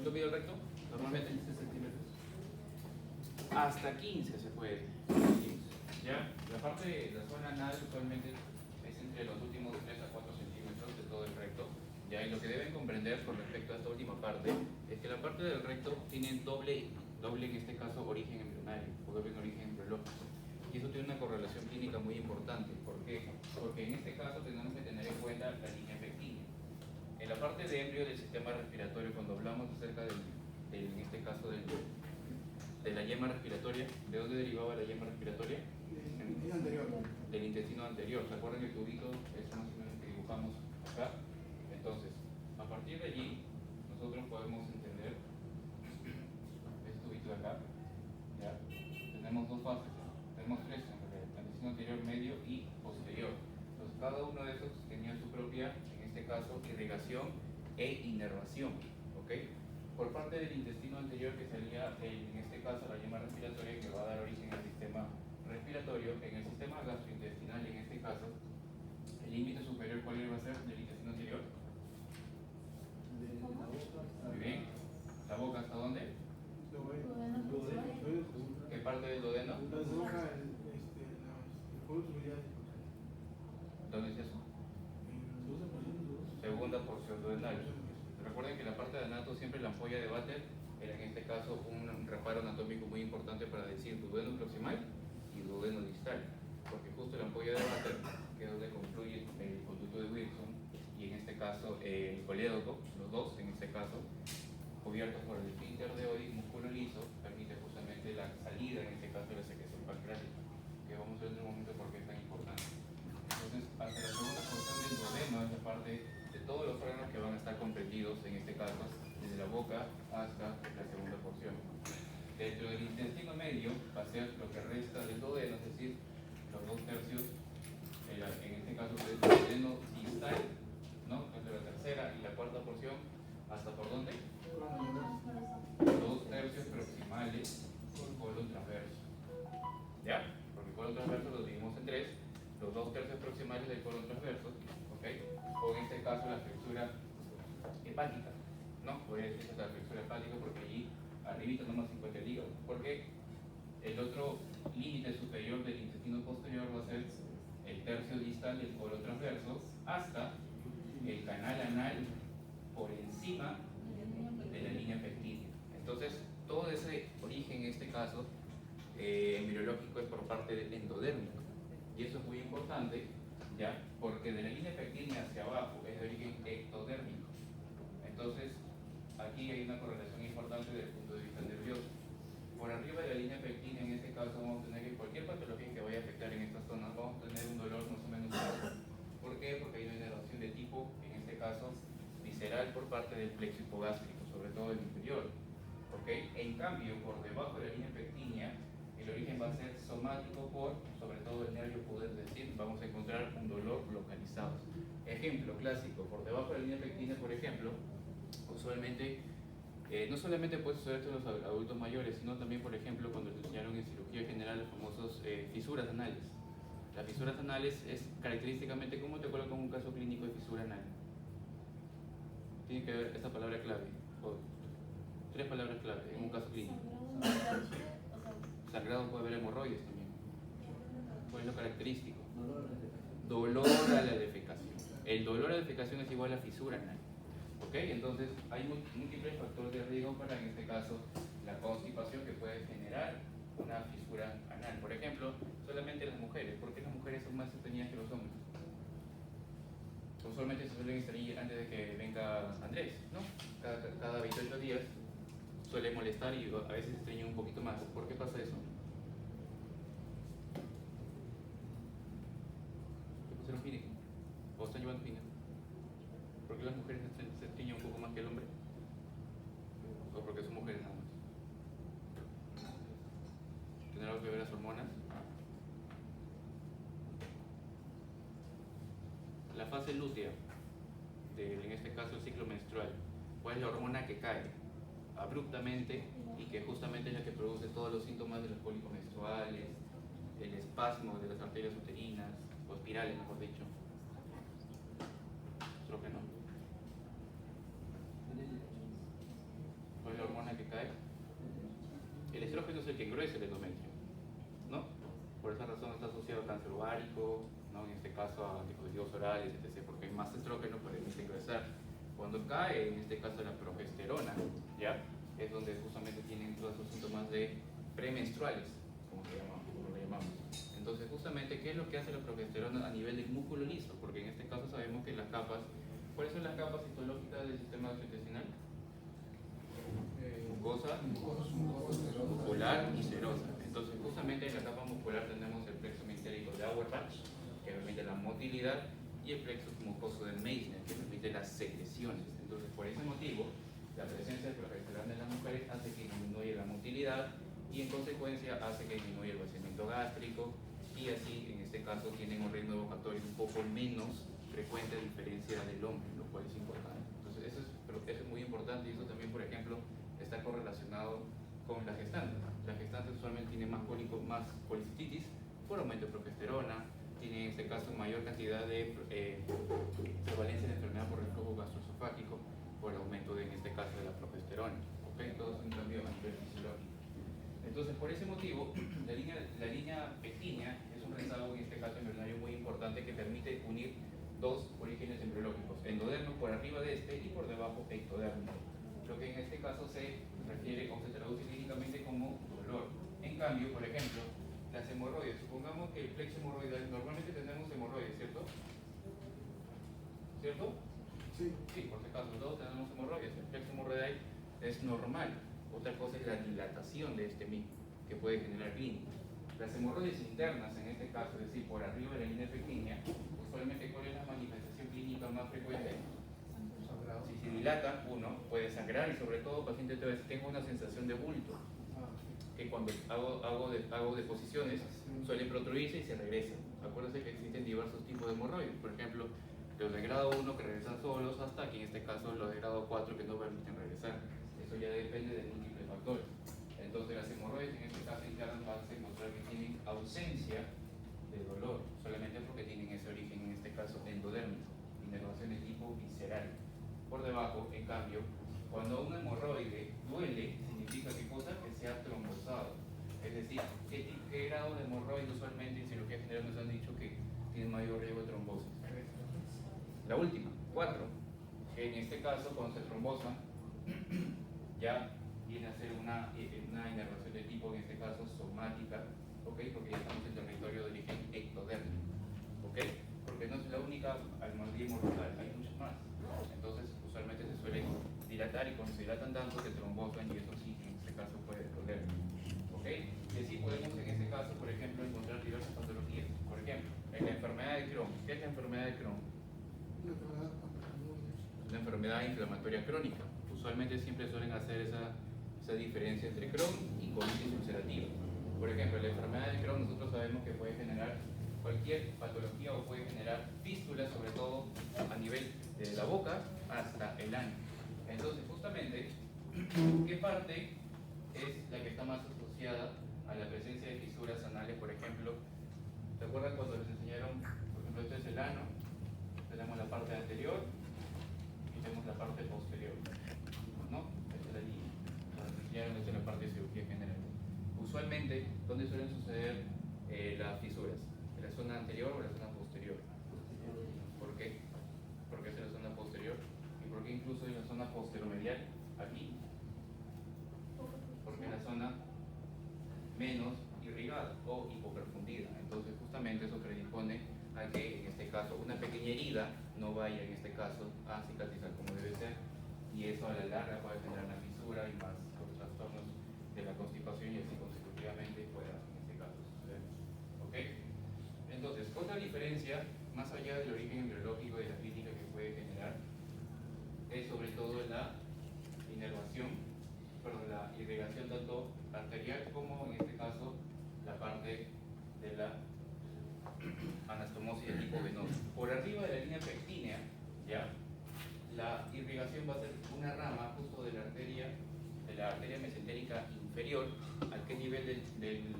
¿Cuánto mide el recto? Normalmente 15 centímetros. Hasta 15 se puede. 15. ¿Ya? La parte de la zona anal usualmente es entre los últimos 3 a 4 centímetros de todo el recto. ¿Ya? Y lo que deben comprender con respecto a esta última parte es que la parte del recto tiene doble en este caso origen embrionario o doble origen embriológico. Y eso tiene una correlación clínica muy importante. ¿Por qué? Porque en este caso tenemos que tener en cuenta la línea pectínica. En la parte de embrio del sistema respiratorio, cuando hablamos acerca en este caso de la yema respiratoria, ¿de dónde derivaba la yema respiratoria? Del intestino anterior. ¿Se acuerdan que el tubito es más o menos que dibujamos acá? Entonces, a partir de allí, nosotros podemos entender este tubito de acá. ¿Ya? Tenemos dos fases, tenemos tres en realidad, el intestino anterior, medio y posterior. Entonces, cada uno de esos tenía su propia, en este caso, irrigación e inervación. ¿Ok? Por parte del intestino anterior que salía, en este caso, la yema respiratoria que va a dar origen al sistema respiratorio, en el sistema gastrointestinal, en este caso, el límite superior, ¿cuál va a ser del intestino anterior? Muy bien. ¿La boca hasta dónde? ¿Qué parte del duodeno? ¿Dónde es eso? Segunda porción duodenal. Recuerden que la parte de anato siempre la ampolla de váter era en este caso un reparo anatómico muy importante para decir duodeno proximal y duodeno distal, porque justo la ampolla de váter, que es donde confluye el conducto de Wilson y en este caso el colédoco, los dos en este caso, cubiertos por el esfínter de Oddi, músculo liso, permite justamente la salida en este caso de la secreción pancreática, que vamos a ver en un momento por qué es tan importante. Entonces, hasta la segunda porción del duodeno es la parte de todos los órganos que van a estar comprendidos, en este caso, desde la boca hasta la segunda porción. Dentro del intestino medio va a ser lo que resta del duodeno, es decir, los 2/3, en este caso es el duodeno distal, ¿no? Entre la tercera y la cuarta porción, ¿hasta por dónde? 2/3 proximales con colon transverso. ¿Ya? Porque el colon transverso lo dividimos en tres, los 2/3 proximales del colon transverso, ¿ok? O en este caso la flexura hepática, ¿no? Voy a decir esta flexura hepática porque allí arribita nomás se encuentra el hígado. Porque el otro límite superior del intestino posterior va a ser el tercio distal del colon transverso hasta el canal anal por encima de la línea pectínica. Entonces, todo ese origen en este caso embriológico es por parte del endodérmico. Y eso es muy importante, ¿ya? Porque de la línea pectínica hacia abajo es de origen ectodérmico. Entonces, aquí hay una correlación importante desde el punto de vista nervioso. Por arriba de la línea pectina, en este caso, vamos a tener que cualquier patología que vaya a afectar en esta zona, vamos a tener un dolor más o menos bajo. ¿Por qué? Porque hay una inervación de tipo, en este caso, visceral por parte del plexo hipogástrico, sobre todo el inferior. ¿Ok? En cambio, por debajo de la línea pectínea, el origen va a ser somático por, sobre todo, el nervio pudor, es decir, vamos a encontrar un dolor localizado. Ejemplo clásico, por debajo de la línea pectínea, por ejemplo, usualmente, no solamente puede suceder en los adultos mayores, sino también, por ejemplo, cuando se enseñaron en cirugía general los famosos fisuras anales. Las fisuras anales es característicamente, ¿cómo te colocan un caso clínico de fisura anal? Tiene que ver esta palabra clave, o tres palabras clave en un caso clínico. Sangrado, puede haber hemorroides también. ¿Cuál es lo característico? Dolor a la defecación. El dolor a la defecación es igual a fisura anal. ¿Ok? Entonces, hay múltiples factores de riesgo para, en este caso, la constipación que puede generar una fisura anal. Por ejemplo, solamente las mujeres. ¿Por qué las mujeres son más estreñidas que los hombres? Usualmente se suelen estreñir antes de que venga Andrés, ¿no? Cada 28 días suele molestar y a veces estreñen un poquito más. ¿Por qué pasa eso? ¿Qué pusieron fínico? ¿O están llevando fínico? ¿Por qué las mujeres se estreñen un poco más que el hombre? ¿O porque son mujeres nada más? ¿Tiene algo que ver las hormonas? La fase lútea, en este caso el ciclo menstrual, ¿cuál es la hormona que cae abruptamente y que justamente es la que produce todos los síntomas de los cólicos menstruales, el espasmo de las arterias uterinas, o espirales, mejor dicho? Estrógeno. cae? El estrógeno es el que engruesa el endometrio, ¿no? Por esa razón está asociado a cáncer ovárico, ¿no? En este caso a anticonceptivos orales, etc., porque hay más estrógeno para ingresar. Cuando cae, en este caso la progesterona, ¿ya? Es donde justamente tienen todos esos síntomas de premenstruales, como lo llamamos. Entonces, justamente, ¿qué es lo que hace la progesterona a nivel del músculo liso? Porque en este caso sabemos que las capas, ¿cuáles son las capas histológicas del sistema gastrointestinal? Mucosa, muscular y serosa. Entonces, justamente en la capa muscular tenemos el plexo mesentérico de Auerbach, que permite la motilidad, y el plexo mucoso de Meissner, que permite las secreciones. Entonces, por ese motivo, la presencia de progesterona en las mujeres hace que disminuya la motilidad y, en consecuencia, hace que disminuya el vaciamiento gástrico, y así, en este caso, tienen un ritmo evocatorio un poco menos frecuente a diferencia del hombre, lo cual es importante. Entonces, eso es muy importante, y eso también, por ejemplo, está correlacionado con la gestante. La gestante usualmente tiene más policistitis por aumento de progesterona, tiene en este caso mayor cantidad de prevalencia de enfermedad por reflujo gastroesofágico por aumento en este caso de la progesterona. ¿Okay? Todo es un cambio a nivel fisiológico. Entonces, por ese motivo, la línea pectínea es un rezago, en este caso embrionario, muy importante que permite unir dos orígenes embriológicos, endodermo por arriba de este y por debajo ectodermo, lo que en este caso se refiere o se traduce clínicamente como dolor. En cambio, por ejemplo, las hemorroides, supongamos que el plexo hemorroidal, normalmente tenemos hemorroides, ¿cierto? ¿Cierto? Sí. Sí, por si acaso, todos tenemos hemorroides. El plexo hemorroidal es normal. Otra cosa es la dilatación de este mismo, que puede generar clínica. Las hemorroides internas, en este caso, es decir, por arriba de la línea pectínea, usualmente, ¿cuál es la manifestación clínica más frecuente? Si se dilata, uno puede sangrar, y sobre todo, paciente te va a decir, tengo una sensación de bulto, que cuando hago deposiciones suelen protruirse y se regresan. Acuérdense que existen diversos tipos de hemorroides, por ejemplo, los de grado 1 que regresan solos, hasta que en este caso los de grado 4 que no permiten regresar. Eso ya depende de múltiples factores. Entonces, las hemorroides en este caso internas vas a encontrar que tienen ausencia de dolor, solamente porque tienen ese origen, en este caso endodérmico, inervación de tipo visceral. Por debajo, en cambio, cuando un hemorroide duele, significa ¿qué cosa? Que se ha trombosado. Es decir, ¿qué grado de hemorroide usualmente en cirugía general nos han dicho que tiene mayor riesgo de trombosis? La última, 4, que en este caso, cuando se trombosa, ya viene a ser una inervación de tipo, en este caso, somática, ¿ok? Porque ya estamos en territorio de origen ectodérmico, ¿ok? Porque no es la única anomalía hemorroidal, hay muchas más. Entonces, usualmente se suelen dilatar, y cuando se dilatan tanto se trombosan, y eso sí, en este caso puede doler, ¿ok? Y así podemos, en este caso, por ejemplo, encontrar diversas patologías. Por ejemplo, en la enfermedad de Crohn. ¿Qué es la enfermedad de Crohn? Una enfermedad inflamatoria crónica. Usualmente siempre suelen hacer esa diferencia entre Crohn y colitis ulcerativa. Por ejemplo, la enfermedad de Crohn nosotros sabemos que puede generar cualquier patología, o puede generar fístulas, sobre todo a nivel de la boca hasta el ano. Entonces, justamente, ¿qué parte es la que está más asociada a la presencia de fisuras anales? Por ejemplo, ¿te acuerdan cuando les enseñaron, por ejemplo, este es el ano? Tenemos la parte anterior y tenemos la parte posterior, ¿no? Esta es la línea. Nos enseñaron desde la parte de cirugía general. Usualmente, ¿dónde suelen suceder las fisuras? ¿En la zona anterior o en la zona posterior? ¿Por qué? ¿Por qué es en la zona posterior? ¿Y por qué incluso en la zona posteromedial? Aquí. Porque es la zona menos irrigada o hipoperfundida. Entonces, justamente eso predispone a que, en este caso, una pequeña herida no vaya, en este caso, a cicatrizar como debe ser, y eso a la larga puede generar una fisura y más los trastornos de la constipación, y así consecutivamente pueda, en este caso, suceder. ¿Ok? Entonces, otra diferencia, más allá del origen embriológico y de la clínica que puede generar, es sobre todo la la irrigación tanto arterial como, en este caso, la parte de la anastomosis de tipo venoso. Por arriba de la línea pectínea, ¿ya? La irrigación va a ser una rama justo de la arteria mesentérica inferior. ¿A qué nivel del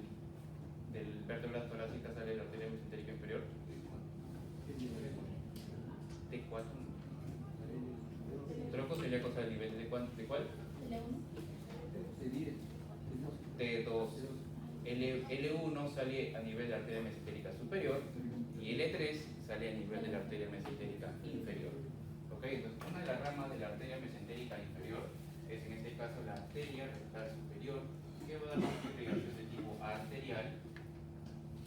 vértebra torácica sale la arteria mesentérica inferior? T4. Tronco celíaco sale a nivel de cuál? T2. L1 sale a nivel de la arteria mesentérica superior y L3 sale a nivel de la arteria mesentérica inferior. ¿Ok? Entonces, una de las ramas de la arteria mesentérica inferior es en este caso la arteria rectal superior, que va a dar una irrigación de tipo arterial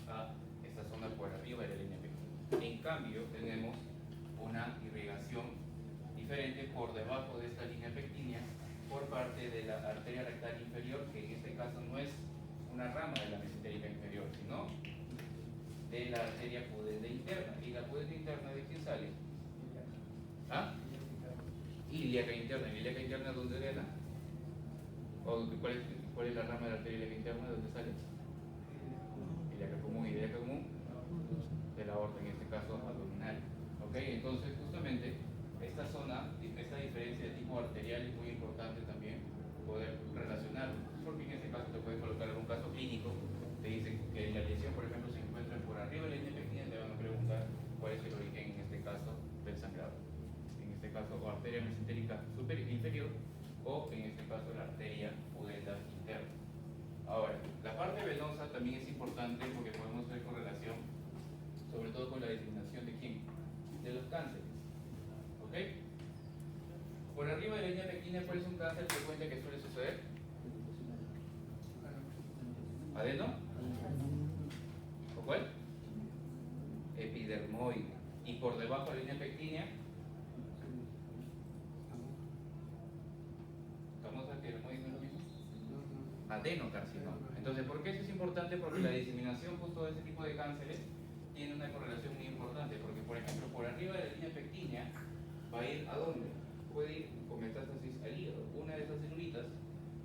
a esta zona por arriba de la línea pectoral. En cambio, tenemos una irrigación diferente por debajo de esta línea pectínea por parte de la arteria rectal inferior, que en este caso no es una rama de la mesentérica inferior, sino de la arteria pudenda interna. ¿Y la pudenda interna de quién sale? ¿Ah? Ilíaca interna. ¿Y ilíaca interna dónde drena? ¿Cuál es la rama de la arteria ilíaca interna? ¿De dónde sale? Ilíaca común. Ilíaca común de la aorta, en este caso abdominal. ¿Ok? Entonces, justamente, esta zona, esta diferencia de tipo arterial es muy importante también poder relacionarlo, porque en este caso te puedes colocar en un caso clínico, te dicen que la lesión, por ejemplo, se encuentra por arriba de la línea pectínea, te van a preguntar cuál es el origen, en este caso, del sangrado. En este caso, o arteria mesentérica inferior, o en este caso, la arteria pudenda interna. Ahora, la parte venosa también es importante porque podemos ver correlación, sobre todo con la diseminación de quién, de los cánceres. ¿Ok? Por arriba de la línea pectínea, ¿cuál es un cáncer frecuente que suele suceder? ¿Adeno? ¿O cuál? Epidermoide. Y por debajo de la línea pectínea, ¿estamos aquí? ¿Epidermoide no es lo mismo? Adenocarcinoma. Entonces, ¿por qué eso es importante? Porque la diseminación justo de este tipo de cánceres tiene una correlación muy importante, porque por ejemplo, por arriba de la línea pectínea va a ir ¿a dónde? Puede ir con metástasis al hígado. Una de esas celulitas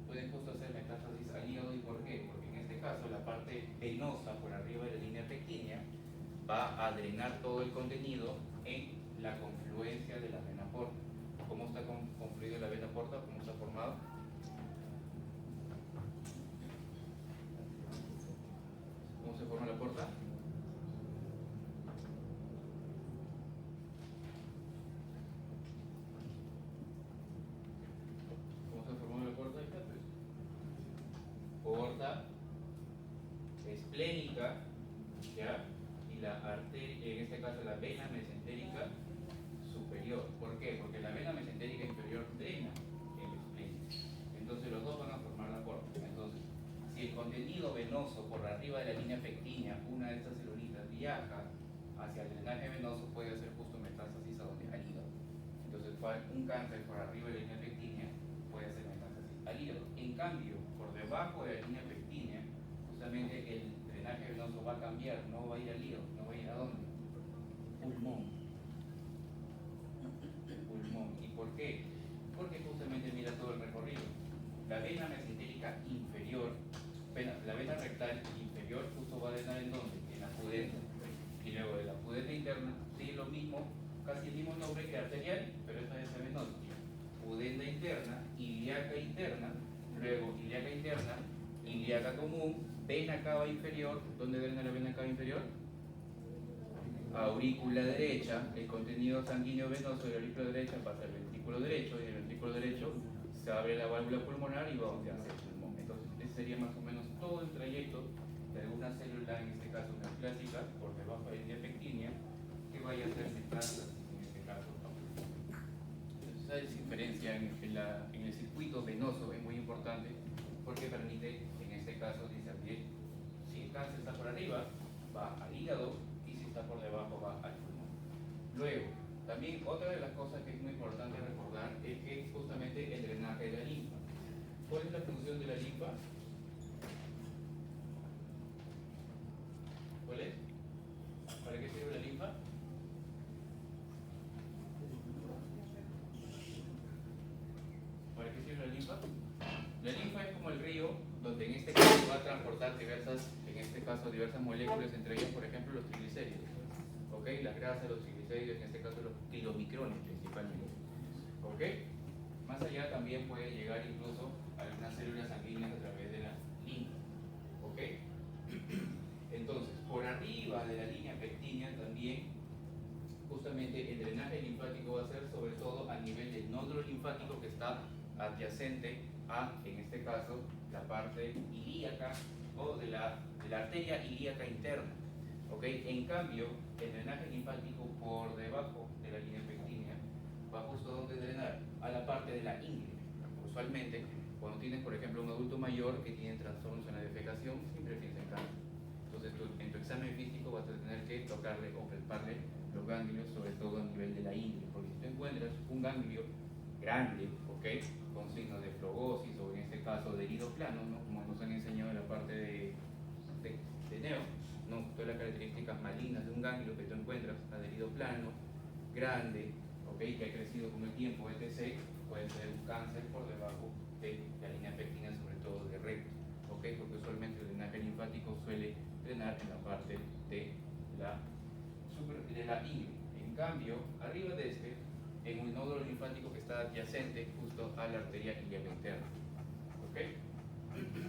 pueden justo hacer metástasis al hígado. ¿Y por qué? Porque en este caso la parte venosa por arriba de la línea pectínea va a drenar todo el contenido en la confluencia de la vena porta. ¿Cómo está confluido la vena porta? ¿Cómo está formado? ¿Cómo se forma la porta? ¿Cómo se formó la porta? Porta esplénica, ¿ya? Y la arteria, en este caso la vena mesentérica superior. ¿Por qué? Porque la vena mesentérica inferior drena el esplénico. Entonces los dos van a formar la porta. Entonces, si el contenido venoso por arriba de la línea pectínea, una de estas celulitas viaja hacia el drenaje venoso, puede hacer justo metástasis a donde al hígado. Entonces, un cáncer por arriba de la línea pectínea puede hacer metástasis al hígado. En cambio, por debajo de la línea pectínea, justamente el drenaje venoso va a cambiar, no va a ir al hígado, no va a ir a dónde? Pulmón. Pulmón. ¿Y por qué? Porque justamente mira todo el recorrido. La vena mesentérica inferior, la vena rectal inferior justo va a drenar en dónde? En la pudenda. Y luego de la pudenda interna, tiene lo mismo, casi el mismo nombre que arterial, pero esta vez es venosa. Pudenda interna, ilíaca interna, luego ilíaca interna, ilíaca común, vena cava inferior. ¿Dónde drena la vena cava inferior? Aurícula derecha. El contenido sanguíneo venoso de la aurícula derecha pasa al ventrículo derecho, y del ventrículo derecho se abre la válvula pulmonar y va donde hace el pulmón. Entonces, ese sería más o menos todo el trayecto de alguna célula, en este caso neoplásica, por debajo de la línea pectínea, que vaya a hacer metástasis, en este caso. Entonces, esa diferencia en el circuito venoso es muy importante, porque permite, en este caso, discernir si el cáncer está por arriba, va al hígado, y si está por debajo, va al pulmón. Luego, también otra de las cosas que es muy importante recordar es que justamente el drenaje de la linfa. ¿Cuál es la función de la linfa? ¿Cuál es? ¿Para qué sirve la linfa? ¿Para qué sirve la linfa? La linfa es como el río, donde en este caso va a transportar diversas moléculas, entre ellas, por ejemplo, los triglicéridos. ¿Ok? Las grasas, los triglicéridos, en este caso los kilomicrones principalmente. ¿Ok? Más allá también puede llegar incluso a algunas células sanguíneas a través de la linfa. ¿Ok? Entonces, por arriba de la línea pectínea también, justamente el drenaje linfático va a ser sobre todo a nivel del nódulo linfático que está adyacente a, en este caso, la parte ilíaca o de la arteria ilíaca interna. ¿Ok? En cambio, el drenaje linfático por debajo de la línea pectínea va justo donde drenar, a la parte de la ingle. Usualmente, cuando tienes, por ejemplo, un adulto mayor que tiene trastornos en la defecación, siempre piensa en cáncer. Entonces, en tu examen físico vas a tener que tocarle o palparle los ganglios, sobre todo a nivel de la ingle, porque si tú encuentras un ganglio grande, ¿ok?, con signos de flogosis o en este caso de herido plano, ¿no?, como nos han enseñado en la parte de neo, ¿no?, todas las características malignas de un ganglio que tú encuentras, adherido plano, grande, ¿ok?, que ha crecido con el tiempo, etc., puede ser un cáncer por debajo de la línea pectina, sobre todo de recto, ¿ok?, porque usualmente el drenaje linfático suele drenar en la parte de la ingle. En cambio, arriba de este, en un nódulo linfático que está adyacente justo a la arteria ilíaca interna. ¿Ok?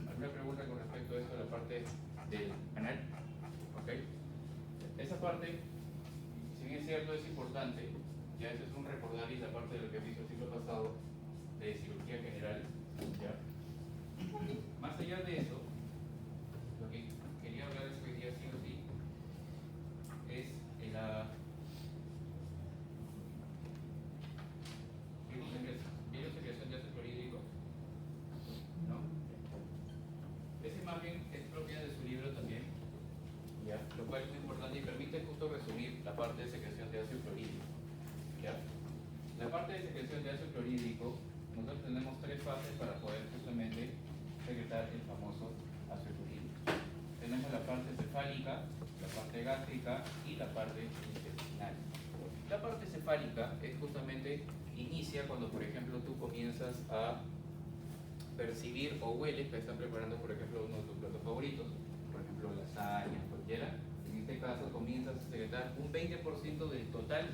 ¿Alguna pregunta con respecto a esto de la parte del canal? ¿Ok? Esa parte, si bien es cierto, es importante, ya eso es un recordar y la parte de lo que he visto el siglo pasado de cirugía general, ¿ya? Más allá de eso, lo que quería hablar es hoy día sí o sí es la biosecreción de ácido clorhídrico, ¿no? Esa imagen es propia de su libro también, ¿ya? Lo cual es muy importante y permite justo resumir la parte de secreción de ácido clorhídrico, ¿ya? La parte de secreción de ácido clorhídrico, nosotros tenemos tres fases para poder justamente secretar el famoso ácido clorhídrico. Tenemos la parte cefálica, la parte gástrica y la parte intestinal. La parte cefálica es justamente, inicia cuando, por ejemplo, tú comienzas a percibir o hueles que están preparando, por ejemplo, uno de tus platos favoritos, por ejemplo, lasaña, cualquiera. En este caso comienzas a secretar un 20% del total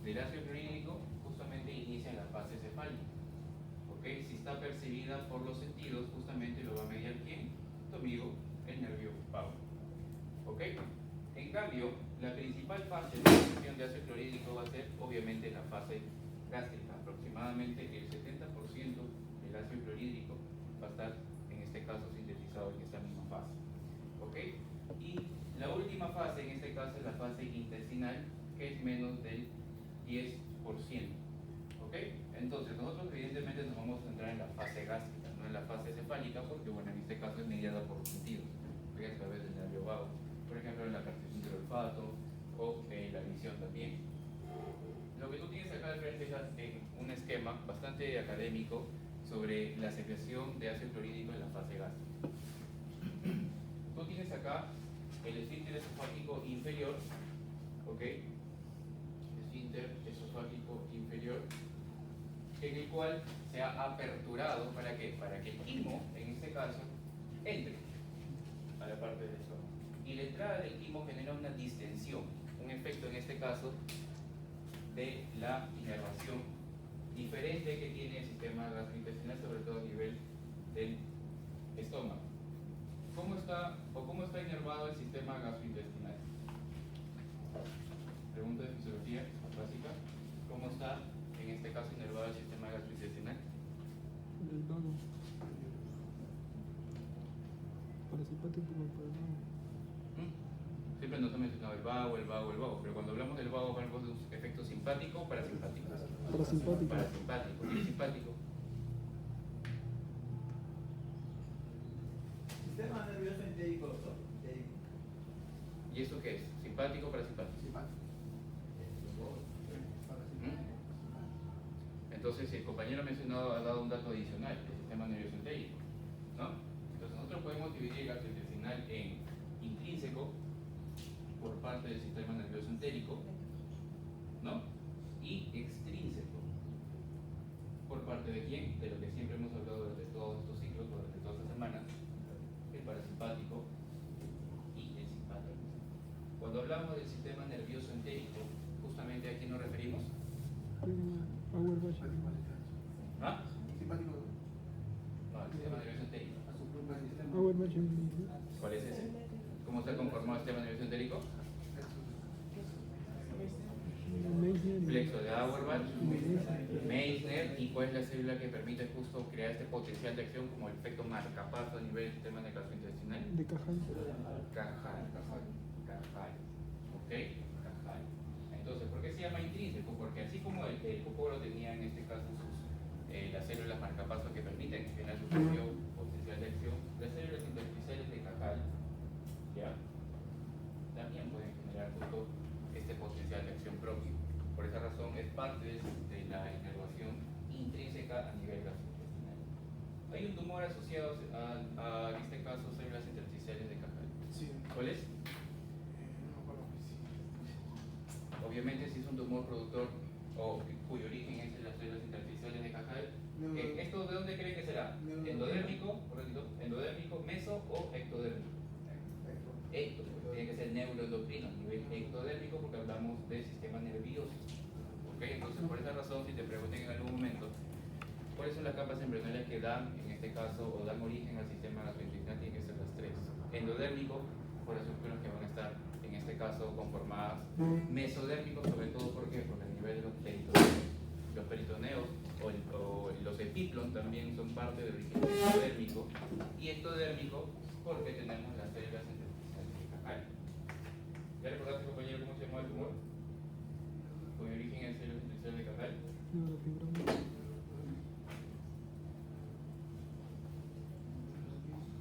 del ácido clorhídrico, justamente inicia en la fase cefálica. ¿Ok? Si está percibida por los sentidos, justamente lo va a mediar ¿quién? Tu amigo, el nervio vago. ¿Ok? En cambio, la principal fase de secreción de ácido clorhídrico va a ser obviamente la fase gástrica. Aproximadamente el 70% del ácido clorhídrico va a estar, en este caso, sintetizado en esta misma fase. ¿Ok? Y la última fase, en este caso, es la fase intestinal, que es menos del 10%. ¿Ok? Entonces, nosotros evidentemente nos vamos a centrar en la fase gástrica, no en la fase cefálica, porque, bueno, en este caso es mediada por los sentidos, a través del nervio vago. Por ejemplo, en la percepción del olfato o en la visión también. Lo que tú tienes acá al frente es un esquema bastante académico sobre la secreción de ácido clorhídrico en la fase gástrica. Tú tienes acá el esfínter esofágico inferior, ¿ok? Esfínter esofágico inferior, en el cual se ha aperturado, ¿para qué? Para que el quimo, en este caso, entre a la parte del estómago. Y la entrada del quimo genera una distensión, un efecto en este caso de la inervación diferente que tiene el sistema gastrointestinal, sobre todo a nivel del estómago. ¿Cómo está inervado el sistema gastrointestinal? Pregunta de fisiología básica. ¿Cómo está en este caso inervado el sistema gastrointestinal? El vago. Parasimpático por el vago. Siempre nos ha mencionado el vago, pero cuando hablamos del vago hablamos de un efecto simpático o parasimpático. Parasimpático. Parasimpático. ¿Y el simpático? Sistema nervioso entérico, doctor. ¿Y eso qué es? ¿Simpático o parasimpático? Simpático. Entonces, el compañero ha dado un dato adicional, el sistema nervioso entérico, ¿no? Entonces, nosotros podemos dividir el gastrointestinal en intrínseco, por parte del sistema nervioso entérico, ¿no? Y extrínseco, por parte de quién? De lo que siempre hemos hablado durante todos estos ciclos, durante todas estas semanas, el parasimpático y el simpático. Cuando hablamos del sistema nervioso entérico, justamente ¿a quién nos referimos? ¿Ah? Simpático. No, el sistema nervioso entérico. ¿Cuál es ese? ¿Cómo está conformado el sistema nervioso entérico? reflexo de Auerbach, Meissner, y cuál es la célula que permite justo crear este potencial de acción como el efecto marcapaso a nivel del sistema nervioso intestinal. De Cajal. Cajal. ¿Ok? Cajal. Entonces, ¿por qué se llama intrínseco? Porque así como el cocoro tenía en este caso las células marcapasos que permiten generar su propio potencial de acción, las células intersticiales de Cajal, ¿ya? También pueden generar justo este potencial de acción propio. Por esa razón es parte de la inervación intrínseca a nivel gastrointestinal. Hay un tumor asociado en este caso, células intersticiales de Cajal. Sí. ¿Cuál es? No me acuerdo. Obviamente, si es un tumor productor o cuyo origen es en las células intersticiales de Cajal, ¿esto de dónde creen que será? ¿Endodérmico, endodérmico, meso o ectodérmico? Ecto, tiene que ser neuroendocrino, a nivel ectodérmico, porque hablamos del sistema nervioso. ¿Ok? Entonces, por esa razón, si te preguntan en algún momento cuáles son las capas embrionarias que dan, en este caso, o dan origen al sistema gastrointestinal, tienen que ser las tres. Endodérmico, por las estructuras que van a estar, en este caso, conformadas. Mesodérmico, sobre todo, ¿por qué? Porque a nivel de los peritoneos o los epiplon también son parte del origen mesodérmico. Y ectodérmico, porque tenemos las células intersticiales de Cajal. ¿Ya recordaste, compañero, cómo se llamaba el tumor? Cuyo origen es células intersticiales de Cajal. Neurofibroma.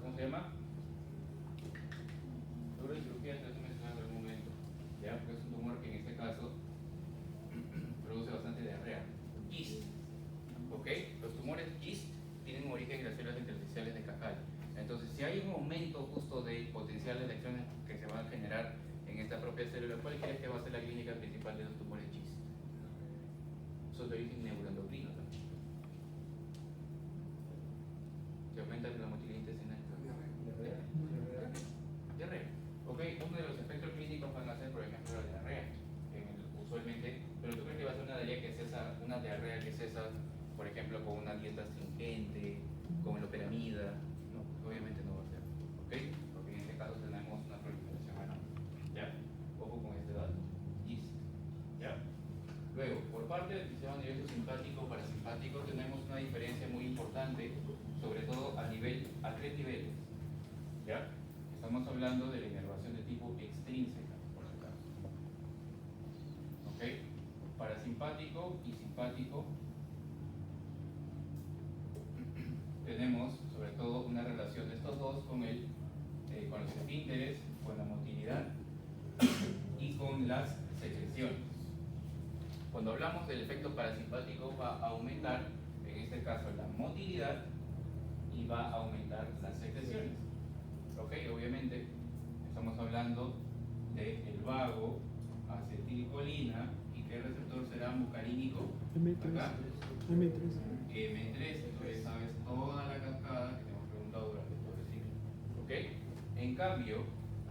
¿Cómo se llama? Neurocirugía, te has mencionado en algún momento. ¿Ya? Porque es un tumor que en este caso produce bastante diarrea. GIST. ¿Ok? Los tumores GIST tienen origen en las células intersticiales de Cajal. Entonces, si hay un aumento justo del potencial de acciones que se van a generar en esta propia célula, ¿cuál crees que va a ser la clínica principal de los tumores GIST? Son de origen neuroendocrino también. Se aumenta la motilidad intestinal. Diarrea. Ok, uno de los efectos clínicos van a ser, por ejemplo, la diarrea. Usualmente, pero tú crees que va a ser una diarrea que cesa, por ejemplo, con una dieta astringente, con loperamida. No, obviamente no va a ser. ¿Ok? Porque en este caso tenemos una proliferación anal. ¿Ya? Ojo con este dato. GIST. ¿Ya? Luego, por parte del sistema nervioso simpático o parasimpático, tenemos una diferencia muy importante, sobre todo a tres niveles. ¿Ya? Estamos hablando de la inervación de tipo extrínseca, por si acaso. ¿Ok? Parasimpático y simpático. Tenemos sobre todo una relación de estos dos con los esfínteres, con la motilidad y con las secreciones. Cuando hablamos del efecto parasimpático va a aumentar, en este caso, la motilidad y va a aumentar las secreciones. ¿Ok? Obviamente estamos hablando del vago, acetilcolina, y ¿qué receptor será mucarínico? M3. Acá. M3. M3, entonces sabes toda la cascada que te hemos preguntado durante todo el ciclo. ¿Ok? En cambio,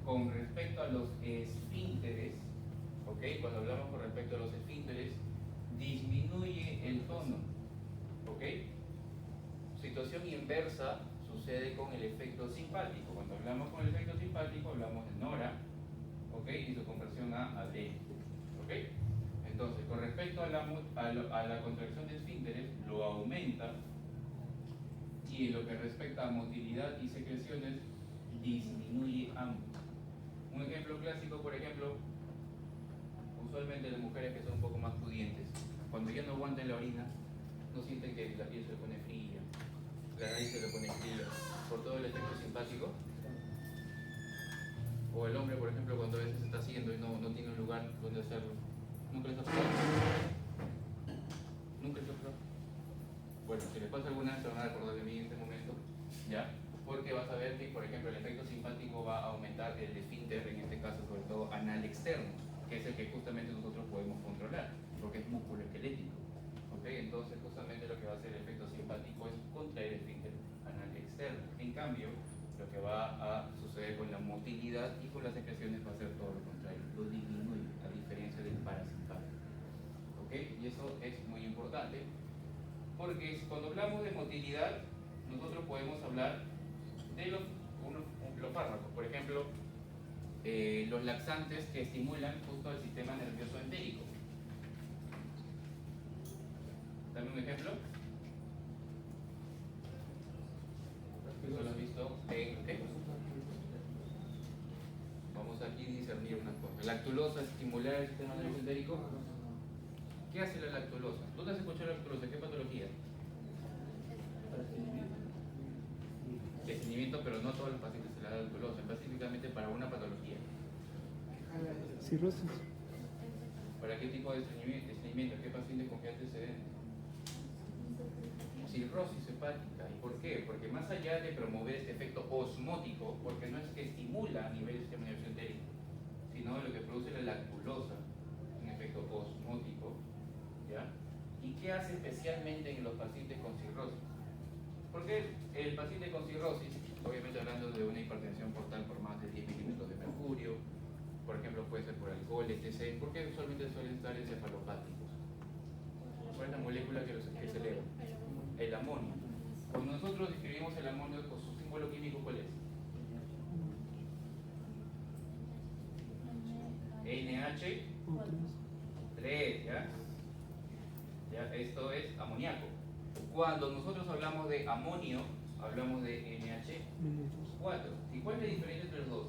con respecto a los esfínteres, ¿ok? Cuando hablamos con respecto a los esfínteres, disminuye el tono. ¿Ok? Situación inversa sucede con el efecto simpático. Cuando hablamos con el efecto simpático, hablamos de nora, ¿ok? Y su conversión a adrenio. ¿Ok? Entonces, con respecto a la contracción de esfínteres, lo aumenta, y en lo que respecta a motilidad y secreciones, disminuye ambos. Un ejemplo clásico, por ejemplo, usualmente las mujeres que son un poco más pudientes, cuando ya no aguantan la orina, no sienten que la piel se pone fría, la nariz se le pone fría, por todo el efecto simpático. O el hombre, por ejemplo, cuando a veces está haciendo y no tiene un lugar donde hacerlo. ¿Nunca les ha pasado? ¿Nunca les ha pasado? Bueno, si les pasa alguna vez se van a recordar de mí en este momento, ¿ya? Porque vas a ver que, por ejemplo, el efecto simpático va a aumentar el esfínter, en este caso, sobre todo anal externo, que es el que justamente nosotros podemos controlar, porque es músculo esquelético. ¿Ok? Entonces, justamente lo que va a hacer el efecto simpático es contraer el esfínter anal externo. En cambio, lo que va a suceder con la motilidad y con las secreciones va a ser todo lo contrario, lo disminuye, a diferencia del parasimpático. ¿Ok? Y eso es muy importante, porque cuando hablamos de motilidad, nosotros podemos hablar de los fármacos, por ejemplo, los laxantes que estimulan justo el sistema nervioso entérico. Dame un ejemplo. Eso lo has visto en... ¿qué? Vamos aquí a discernir una cosa. Lactulosa, estimular el sistema nervioso entérico. ¿Qué hace la lactulosa? ¿Dónde has escuchado la lactulosa? ¿Qué patología? Estreñimiento, pero no todos los pacientes se le da lactulosa, específicamente para una patología. Cirrosis. ¿Para qué tipo de estreñimiento? ¿Qué paciente con qué antecedente? Cirrosis hepática. ¿Y por qué? Porque más allá de promover este efecto osmótico, porque no es que estimula a nivel del sistema nervioso entérico, sino lo que produce la lactulosa, un efecto osmótico, ¿ya? ¿Y qué hace especialmente en los pacientes con cirrosis? Porque el paciente con cirrosis, obviamente hablando de una hipertensión portal por más de 10 milímetros de mercurio, por ejemplo puede ser por alcohol, etc., porque usualmente suelen estar encefalopáticos. ¿Cuál es la molécula que se eleva? El amonio. Cuando nosotros describimos el amonio con su símbolo químico, ¿cuál es? NH3, ¿ya? ¿Ya? Esto es amoníaco. Cuando nosotros hablamos de amonio, hablamos de NH4. ¿Y cuál es la diferencia entre los dos?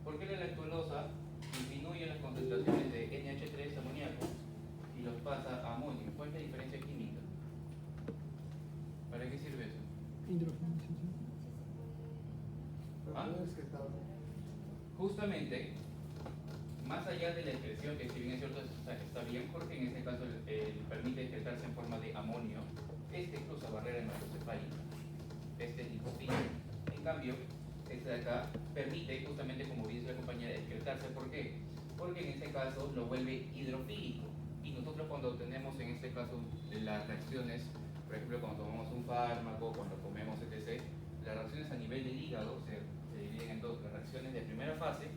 ¿Por qué la lactulosa disminuye las concentraciones de NH3 amoníaco y los pasa a amonio? ¿Cuál es la diferencia química? ¿Para qué sirve eso? Hidrogenización. ¿Ah? Justamente, más allá de la expresión, que si bien es cierto está bien, porque en este caso permite excretarse en forma de amonio, este cruza barrera hematoencefálica, este es lipofílico. En cambio, este de acá permite justamente, como dice la compañera, excretarse. ¿Por qué? Porque en este caso lo vuelve hidrofílico. Y nosotros cuando tenemos en este caso las reacciones, por ejemplo cuando tomamos un fármaco, cuando comemos, etc., las reacciones a nivel del hígado se dividen en dos: las reacciones de primera fase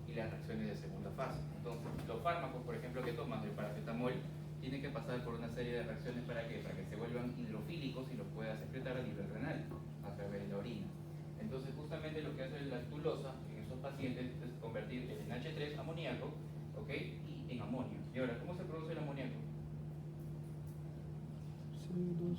y las reacciones de segunda fase. Entonces, los fármacos, por ejemplo, que toman el paracetamol, tienen que pasar por una serie de reacciones. ¿Para qué? Para que se vuelvan hidrofílicos y los puedas secretar a nivel renal, a través de la orina. Entonces, justamente lo que hace la lactulosa en estos pacientes es convertir el NH3 amoníaco, ¿ok?, y en amonio. Y ahora, ¿cómo se produce el amoníaco? CO2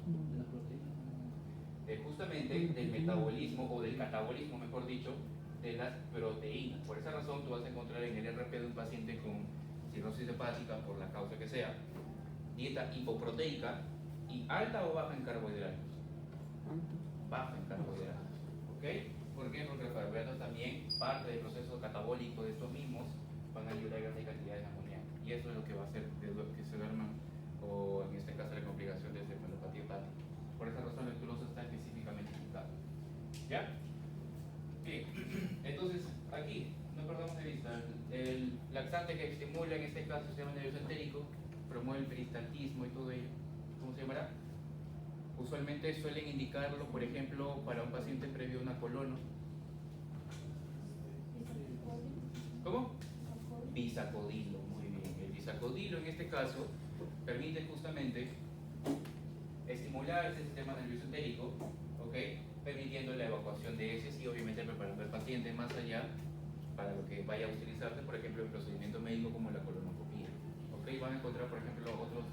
Justamente del metabolismo, o del catabolismo, mejor dicho, de las proteínas. Por esa razón tú vas a encontrar en el RP de un paciente con cirrosis hepática, por la causa que sea, dieta hipoproteica y alta o baja en carbohidratos. Baja en carbohidratos. ¿Ok? ¿Por qué? Porque los carbohidratos también, parte del proceso catabólico de estos mismos, van a ayudar a grandes cantidades de amoníaco. Y eso es lo que va a hacer que se duerman, o en este caso la complicación de encefalopatía hepática. Por esa razón la lactulosa está específicamente indicada. ¿Ya? Bien, entonces aquí no perdamos de vista el laxante que estimula en este caso el sistema nervioso entérico, promueve el peristaltismo y todo ello. ¿Cómo se llamará? Usualmente suelen indicarlo, por ejemplo, para un paciente previo a una colono. ¿Cómo? Bisacodilo, muy bien. El bisacodilo en este caso permite justamente estimular ese sistema nervioso entérico, ¿ok?, permitiendo la evacuación de heces y obviamente preparando al paciente más allá para lo que vaya a utilizarse, por ejemplo, en procedimiento médico como la colonoscopía. ¿Ok? Van a encontrar, por ejemplo, otros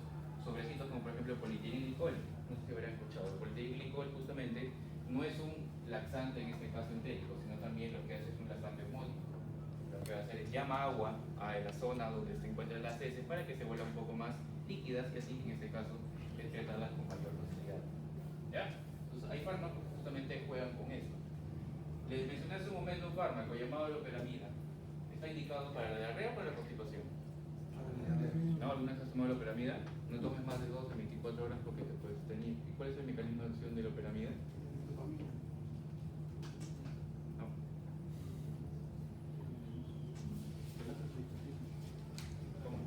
sobrecitos como por ejemplo el polietilenglicol. No sé si habrán escuchado. El polietilenglicol justamente no es un laxante en este caso entérico, sino también lo que hace es un laxante osmótico. Lo que va a hacer es llama agua a la zona donde se encuentran las heces para que se vuelvan un poco más líquidas y así en este caso excretarlas con mayor facilidad. ¿Ya? Entonces hay fármacos que justamente juegan con esto. Les mencioné hace un momento un fármaco llamado loperamida. Está indicado para la diarrea o para la constipación. ¿No? ¿Alguna vez has tomado loperamida? No tomes más de 2 a 24 horas porque te puedes tener. ¿Y cuál es el mecanismo de acción de loperamida? No. ¿Cómo?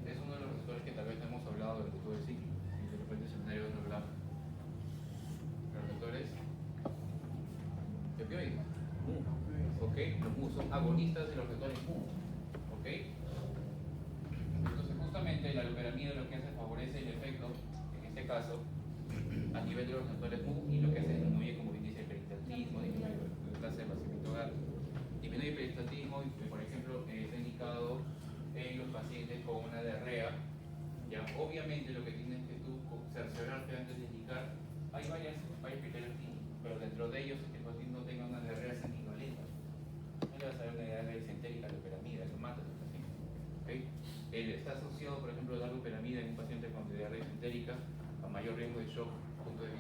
Es uno de los receptores que tal vez no hemos hablado durante todo el ciclo y de repente el seminario no hablamos. Los receptores de opioides. ¿Ok? Los MU son agonistas de los receptores MU. ¿Ok? Entonces justamente la loperamida lo que hace favorece el efecto, en este caso, a nivel de los receptores MU, y lo que hace disminuye, como bien dice, el peristaltismo, disminuye por ejemplo, está indicado en los pacientes con una diarrea. Ya, obviamente lo que tienes que tú cerciorarte antes de indicar, hay varios criterios clínicos, pero dentro de ellos el paciente no tenga una diarrea sanguinolenta. No le vas a dar una diarrea disentérica, loperamida, eso mata a tu paciente. ¿Okay? Está asociado, por ejemplo, la loperamida en un paciente con diarrea disentérica a mayor riesgo de shock, punto de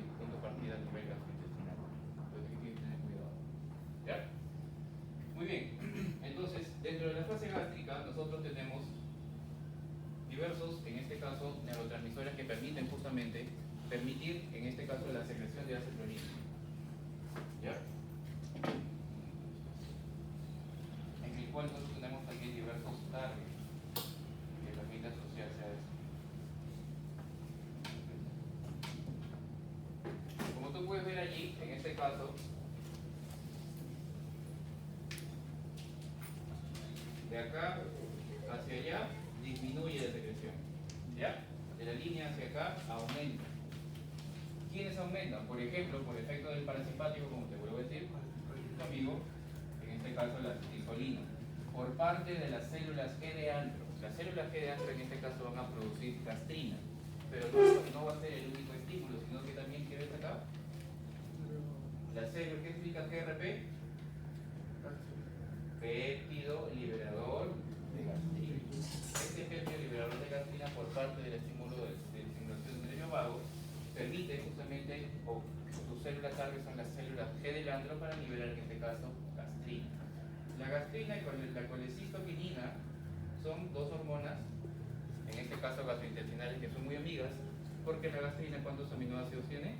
partida a nivel gastrointestinal. Entonces hay que tener cuidado. ¿Ya? Muy bien. Entonces, dentro de la fase gástrica, nosotros tenemos diversos, en este caso, neurotransmisores que permiten justamente permitir, en este caso, la secreción de ácido clorhídrico. ¿Ya? En el cual nosotros tenemos también diversos targets que permiten asociarse a esto. Como tú puedes ver allí, en este caso, de acá hacia allá disminuye la secreción, ¿ya? De la línea hacia acá aumenta. ¿Quiénes aumentan? Por ejemplo, por efecto del parasimpático, como te vuelvo a decir, tu amigo, en este caso la acetilcolina, por parte de las células G de antro. Las células G de antro en este caso van a producir gastrina, pero no va a ser el único estímulo, sino que también, ¿qué ves acá? La célula, ¿qué significa GRP? Péptido liberador de gastrina. Este péptido liberador de gastrina por parte del estímulo de estimulación del nervio vago permite justamente, o sus células target son las células G del antro para liberar en este caso gastrina. La gastrina y la colecistoquinina son dos hormonas, en este caso gastrointestinales, que son muy amigas, porque la gastrina, ¿cuántos aminoácidos tiene?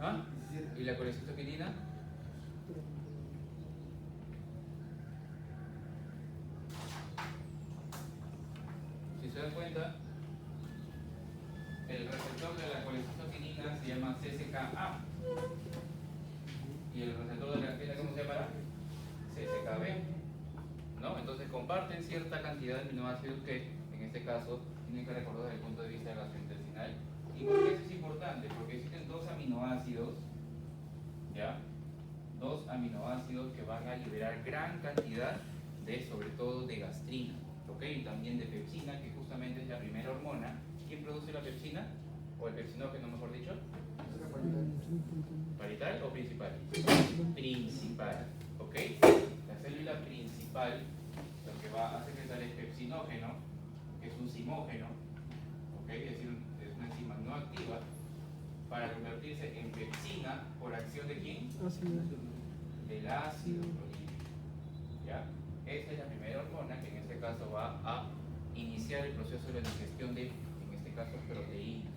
¿Ah? ¿Y la colecistoquinina? Si se dan cuenta, el receptor de la colecistoquinina se llama CCKA y el receptor de la gastrina, ¿cómo se llamará? CCKB, ¿no? Entonces comparten cierta cantidad de aminoácidos que, en este caso, tienen que recordar desde el punto de vista gastrointestinal. ¿Y por qué eso es importante? Porque existen dos aminoácidos, ¿ya? Dos aminoácidos que van a liberar gran cantidad de, sobre todo, de gastrina, ¿ok? Y también de pepsina, que justamente es la primera hormona. ¿Quién produce la pepsina? O el pepsinógeno, mejor dicho. ¿Parital o principal? Principal, ¿ok? La célula principal, lo que va a secretar es pepsinógeno, que es un zimógeno, ¿ok? Es decir, es una enzima no activa, para convertirse en pepsina por acción de ¿quién? Del ácido clorhídrico. ¿Ya? Esta es la primera hormona que en este caso va a iniciar el proceso de la digestión de, en este caso, proteínas.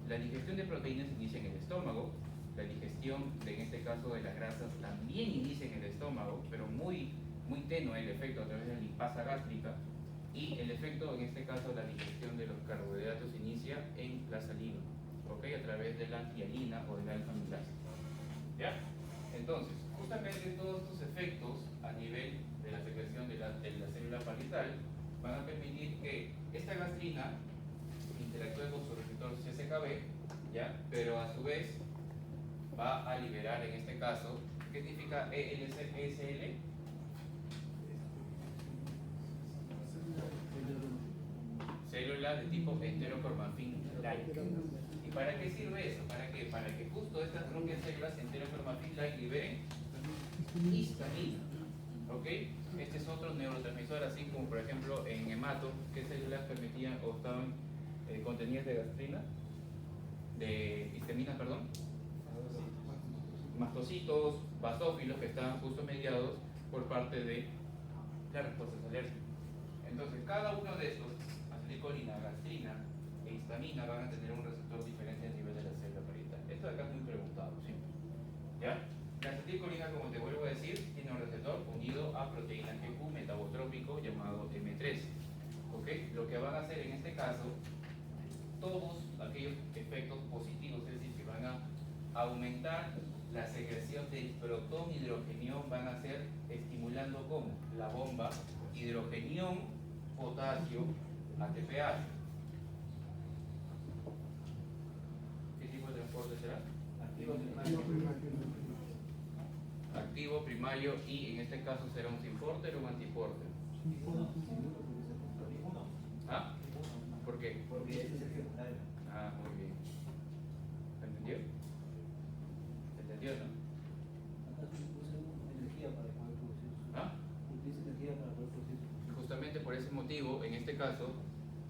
La digestión de proteínas inicia en el estómago, la digestión de, en este caso, de las grasas también inicia en el estómago, pero muy tenue el efecto a través de la lipasa gástrica, y el efecto, en este caso, la digestión de los carbohidratos inicia en la saliva, ¿ok? A través de la hialina o del alfa-amilasa. ¿Ya? Entonces, justamente todos estos efectos a nivel de la secreción de la célula parietal van a permitir que esta gastrina interactúe con su receptor CCKB, ¿ya? Pero a su vez va a liberar, en este caso, ¿qué significa ESL? Células de tipo enterocromafin-like. ¿Y para qué sirve eso? ¿Para qué? Para que justo estas propias células enterocromafin-like liberen histamina. ¿Ok? Este es otro neurotransmisor, así como por ejemplo en hemato, ¿qué células permitían o estaban contenidas de gastrina? De histamina, perdón. Mastocitos, basófilos, que estaban justo mediados por parte de las respuestas alérgicas. Entonces, cada uno de estos, acetilcolina, gastrina e histamina, van a tener un receptor diferente a nivel de la célula parietal. Esto de acá es muy preguntado, siempre. ¿Ya? La acetilcolina, como te vuelvo a decir, tiene un receptor unido a proteína GQ metabotrópico llamado M3. ¿Ok? Lo que van a hacer en este caso, todos aquellos efectos positivos, es decir, que van a aumentar la secreción del protón hidrogenión, van a ser estimulando como la bomba hidrogenión, potasio, ATPase. ¿Qué tipo de transporte será? motivo primario y en este caso será un sin-porter o un anti-porter. ¿Ah? ¿Por qué? Porque ese es el general. Ah, muy bien. ¿Entendió? ¿Entendió, no? Acá se usa energía para poder producir su. ¿Ah? Utiliza energía para poder producir su. Justamente por ese motivo, en este caso,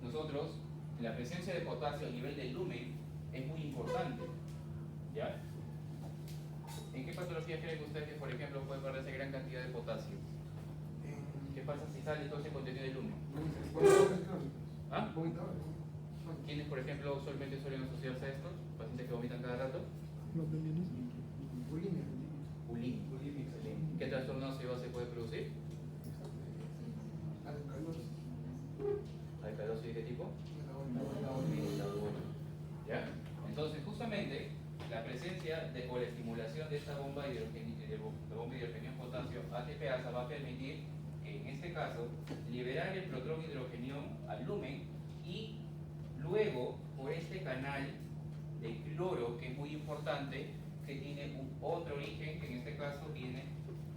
nosotros, la presencia de potasio a nivel del lumen es muy importante. ¿Ya? ¿En qué patologías creen ustedes que, por ejemplo, puede perderse gran cantidad de potasio? ¿Qué pasa si sale todo ese contenido del lumen? ¿Ah? ¿Quiénes, por ejemplo, usualmente suelen asociarse a esto? ¿Pacientes que vomitan cada rato? Los venenosos. Bulimia. ¿Qué trastorno óseo se puede producir? ¿Alcalosis de qué tipo? ¿Ya? Entonces, justamente, la presencia o la estimulación de esta bomba de hidrogenio potasio ATPasa va a permitir que, en este caso, liberar el protrón hidrogenión al lumen y luego, por este canal de cloro, que es muy importante, que tiene otro origen, que en este caso viene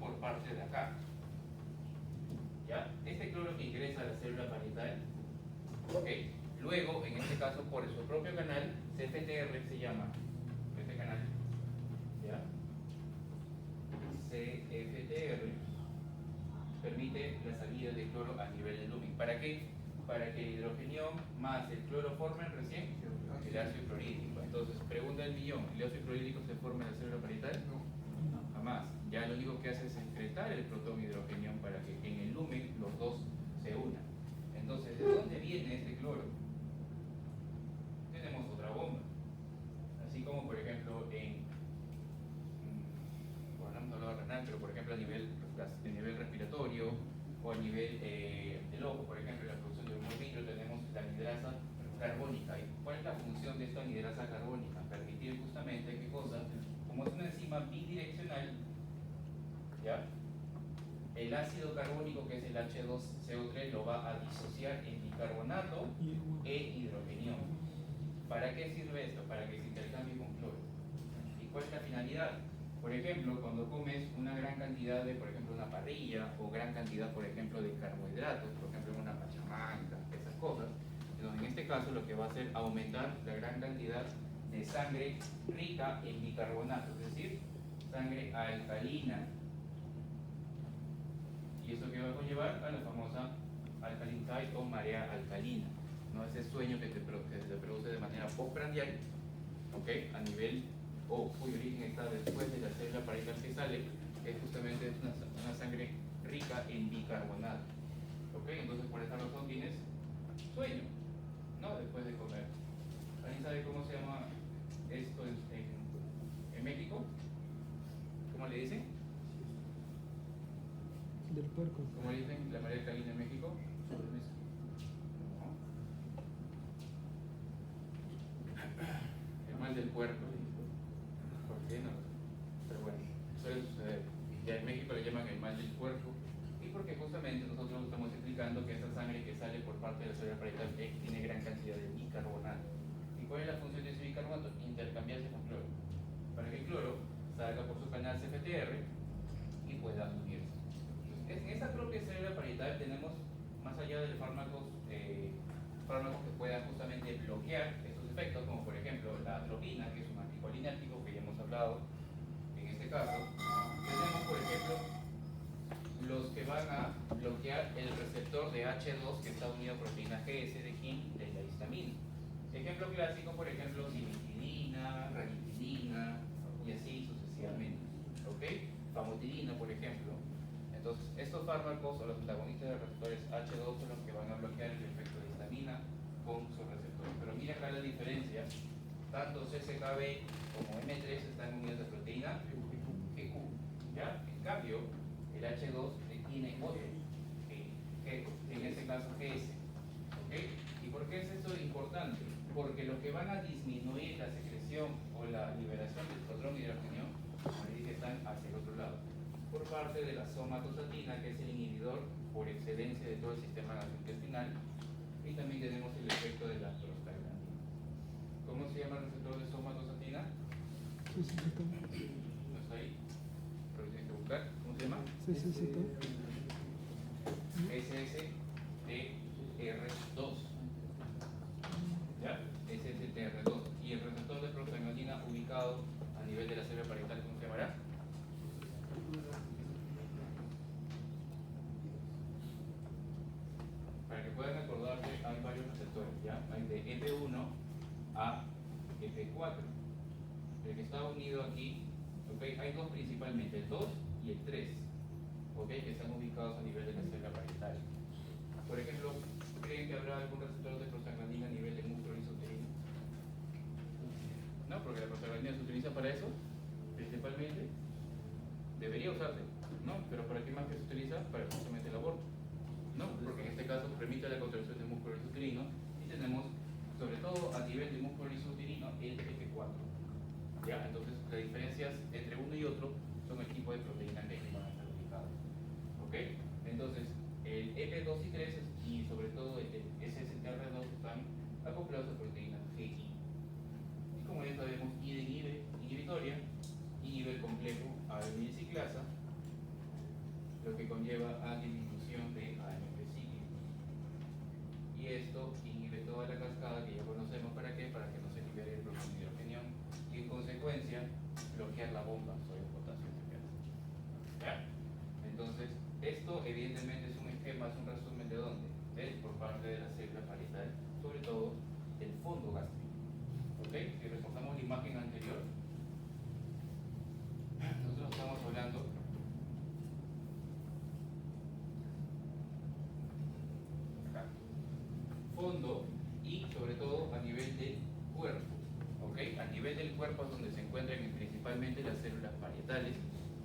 por parte de acá. ¿Ya? Este cloro que ingresa a la célula parietal, ok, luego, en este caso, por su propio canal, CFTR se llama, este canal, ¿ya? CFTR permite la salida de cloro a nivel del lumen. ¿Para qué? Para que el hidrogenión más el cloro formen recién el ácido clorhídrico. Entonces, pregunta del millón, ¿el ácido clorhídrico se forma en la célula parietal? No. Jamás. Ya lo único que hace es excretar el protón hidrogenión para que en el lumen los dos se unan. Entonces, ¿de dónde viene este cloro? Tenemos otra bomba. Así como, por ejemplo, bueno, no hablaba renal, pero por ejemplo a nivel respiratorio o a nivel del ojo, por ejemplo, en la producción de humor vitrio tenemos la anidrasa carbónica. ¿Y cuál es la función de esta anidrasa carbónica? Permitir justamente qué cosa, como es una enzima bidireccional, ¿ya? El ácido carbónico, que es el H2CO3, lo va a disociar en bicarbonato e hidrogenión. ¿Para qué sirve esto? Para que se intercambie con cloro. ¿Y cuál es la finalidad? Por ejemplo, cuando comes una gran cantidad de, por ejemplo, una parrilla o gran cantidad, por ejemplo, de carbohidratos, por ejemplo, una pachamanca, esas cosas, entonces, en este caso lo que va a hacer es aumentar la gran cantidad de sangre rica en bicarbonato, es decir, sangre alcalina. ¿Y eso que va a conllevar? A la famosa alkaline tide o marea alcalina, ¿no? Ese sueño que se produce de manera postprandial, ¿ok? A nivel cuyo origen está después de la célula parietal que sale, que es justamente una sangre rica en bicarbonato, ¿ok? Entonces, por esa razón tienes sueño, ¿no? Después de comer. ¿Alguien sabe cómo se llama esto en México? ¿Cómo le dicen? Del puerco. ¿Cómo le dicen la marea alcalina en México? Sobremesa. No. El mal del puerco. ¿Por qué no? Pero bueno, suele suceder. Ya en México le llaman el mal del puerco. Y porque justamente nosotros estamos explicando que esa sangre que sale por parte de la célula parietal tiene gran cantidad de bicarbonato. ¿Y cuál es la función de ese bicarbonato? Intercambiarse con cloro. Para que el cloro salga por su canal CFTR y pueda unirse. En esa propia célula parietal tenemos, más allá de los fármacos que puedan justamente bloquear estos efectos, como por ejemplo la atropina, que es un anticolinérgico que ya hemos hablado en este caso. Tenemos, por ejemplo, los que van a bloquear el receptor de H2 que está unido a proteína GS de KIM de la histamina. Ejemplo clásico, por ejemplo, cimetidina, ranitidina y así sucesivamente. ¿Ok? Famotidina, por ejemplo. Entonces, estos fármacos o los antagonistas de receptores H2 son los que van a bloquear el efecto de histamina con su receptor. Pero mira acá la diferencia. Tanto CCKB como M3 están unidos a proteína GQ. ¿Ya? En cambio, el H2 tiene otro, en este caso GS. ¿Ok? ¿Y por qué es esto importante? Porque lo que van a disminuir la secreción o la liberación del protón hidrogenión, como dije, están hacia el otro lado, por parte de la somatostatina, que es el inhibidor por excelencia de todo el sistema gastrointestinal, y también tenemos el efecto de la prostaglandina. ¿Cómo se llama el receptor de somatostatina? Sí, sí, sí. ¿No está ahí? Pero tienes que buscar. buscar, ¿cómo se llama? CCZ. SSTR2. ¿Ya? SSTR2. Y el receptor de prostaglandina ubicado a nivel de la célula parietal, ¿cómo se llamará? Para que puedan acordarse, hay varios receptores, ¿ya? Hay de EP1 a EP4. El que está unido aquí, ¿ok? Hay dos principalmente, el 2 y el 3, ¿ok? Que están ubicados a nivel de la célula parietal. Por ejemplo, ¿creen que habrá algún receptor de prostaglandina a nivel de músculo insuterino? No, porque la prostaglandina se utiliza para eso, principalmente. Debería usarse, ¿no? Pero ¿para qué más que se utiliza? Para justamente el aborto, ¿no? Porque en este caso permite la contracción del músculo insuterino y tenemos, sobre todo a nivel de músculo insuterino, el EP4. ¿Ya? Entonces, las diferencias entre uno y otro son el tipo de proteína que van a estar ubicados. ¿Ok? Entonces, el EP2 y 3 y sobre todo el SSTR2 están acoplados a proteínas GI. Y como ya sabemos, I de inhibitoria, inhibe el complejo AMP ciclasa, lo que conlleva a disminución de AMP cíclico. Y esto inhibe toda la cascada que ya conocemos. ¿Para qué? Para que no se libere el protonidrogenión y en consecuencia bloquear la bomba sodio potasio. ¿Ya? Entonces, esto evidentemente es un esquema, es un resumen de dónde, por parte de la célula parietal, sobre todo el fondo gástrico. ¿Ok? Si reforzamos la imagen anterior, nosotros estamos hablando acá, fondo y sobre todo a nivel del cuerpo. ¿Ok? A nivel del cuerpo es donde se encuentran principalmente las células parietales.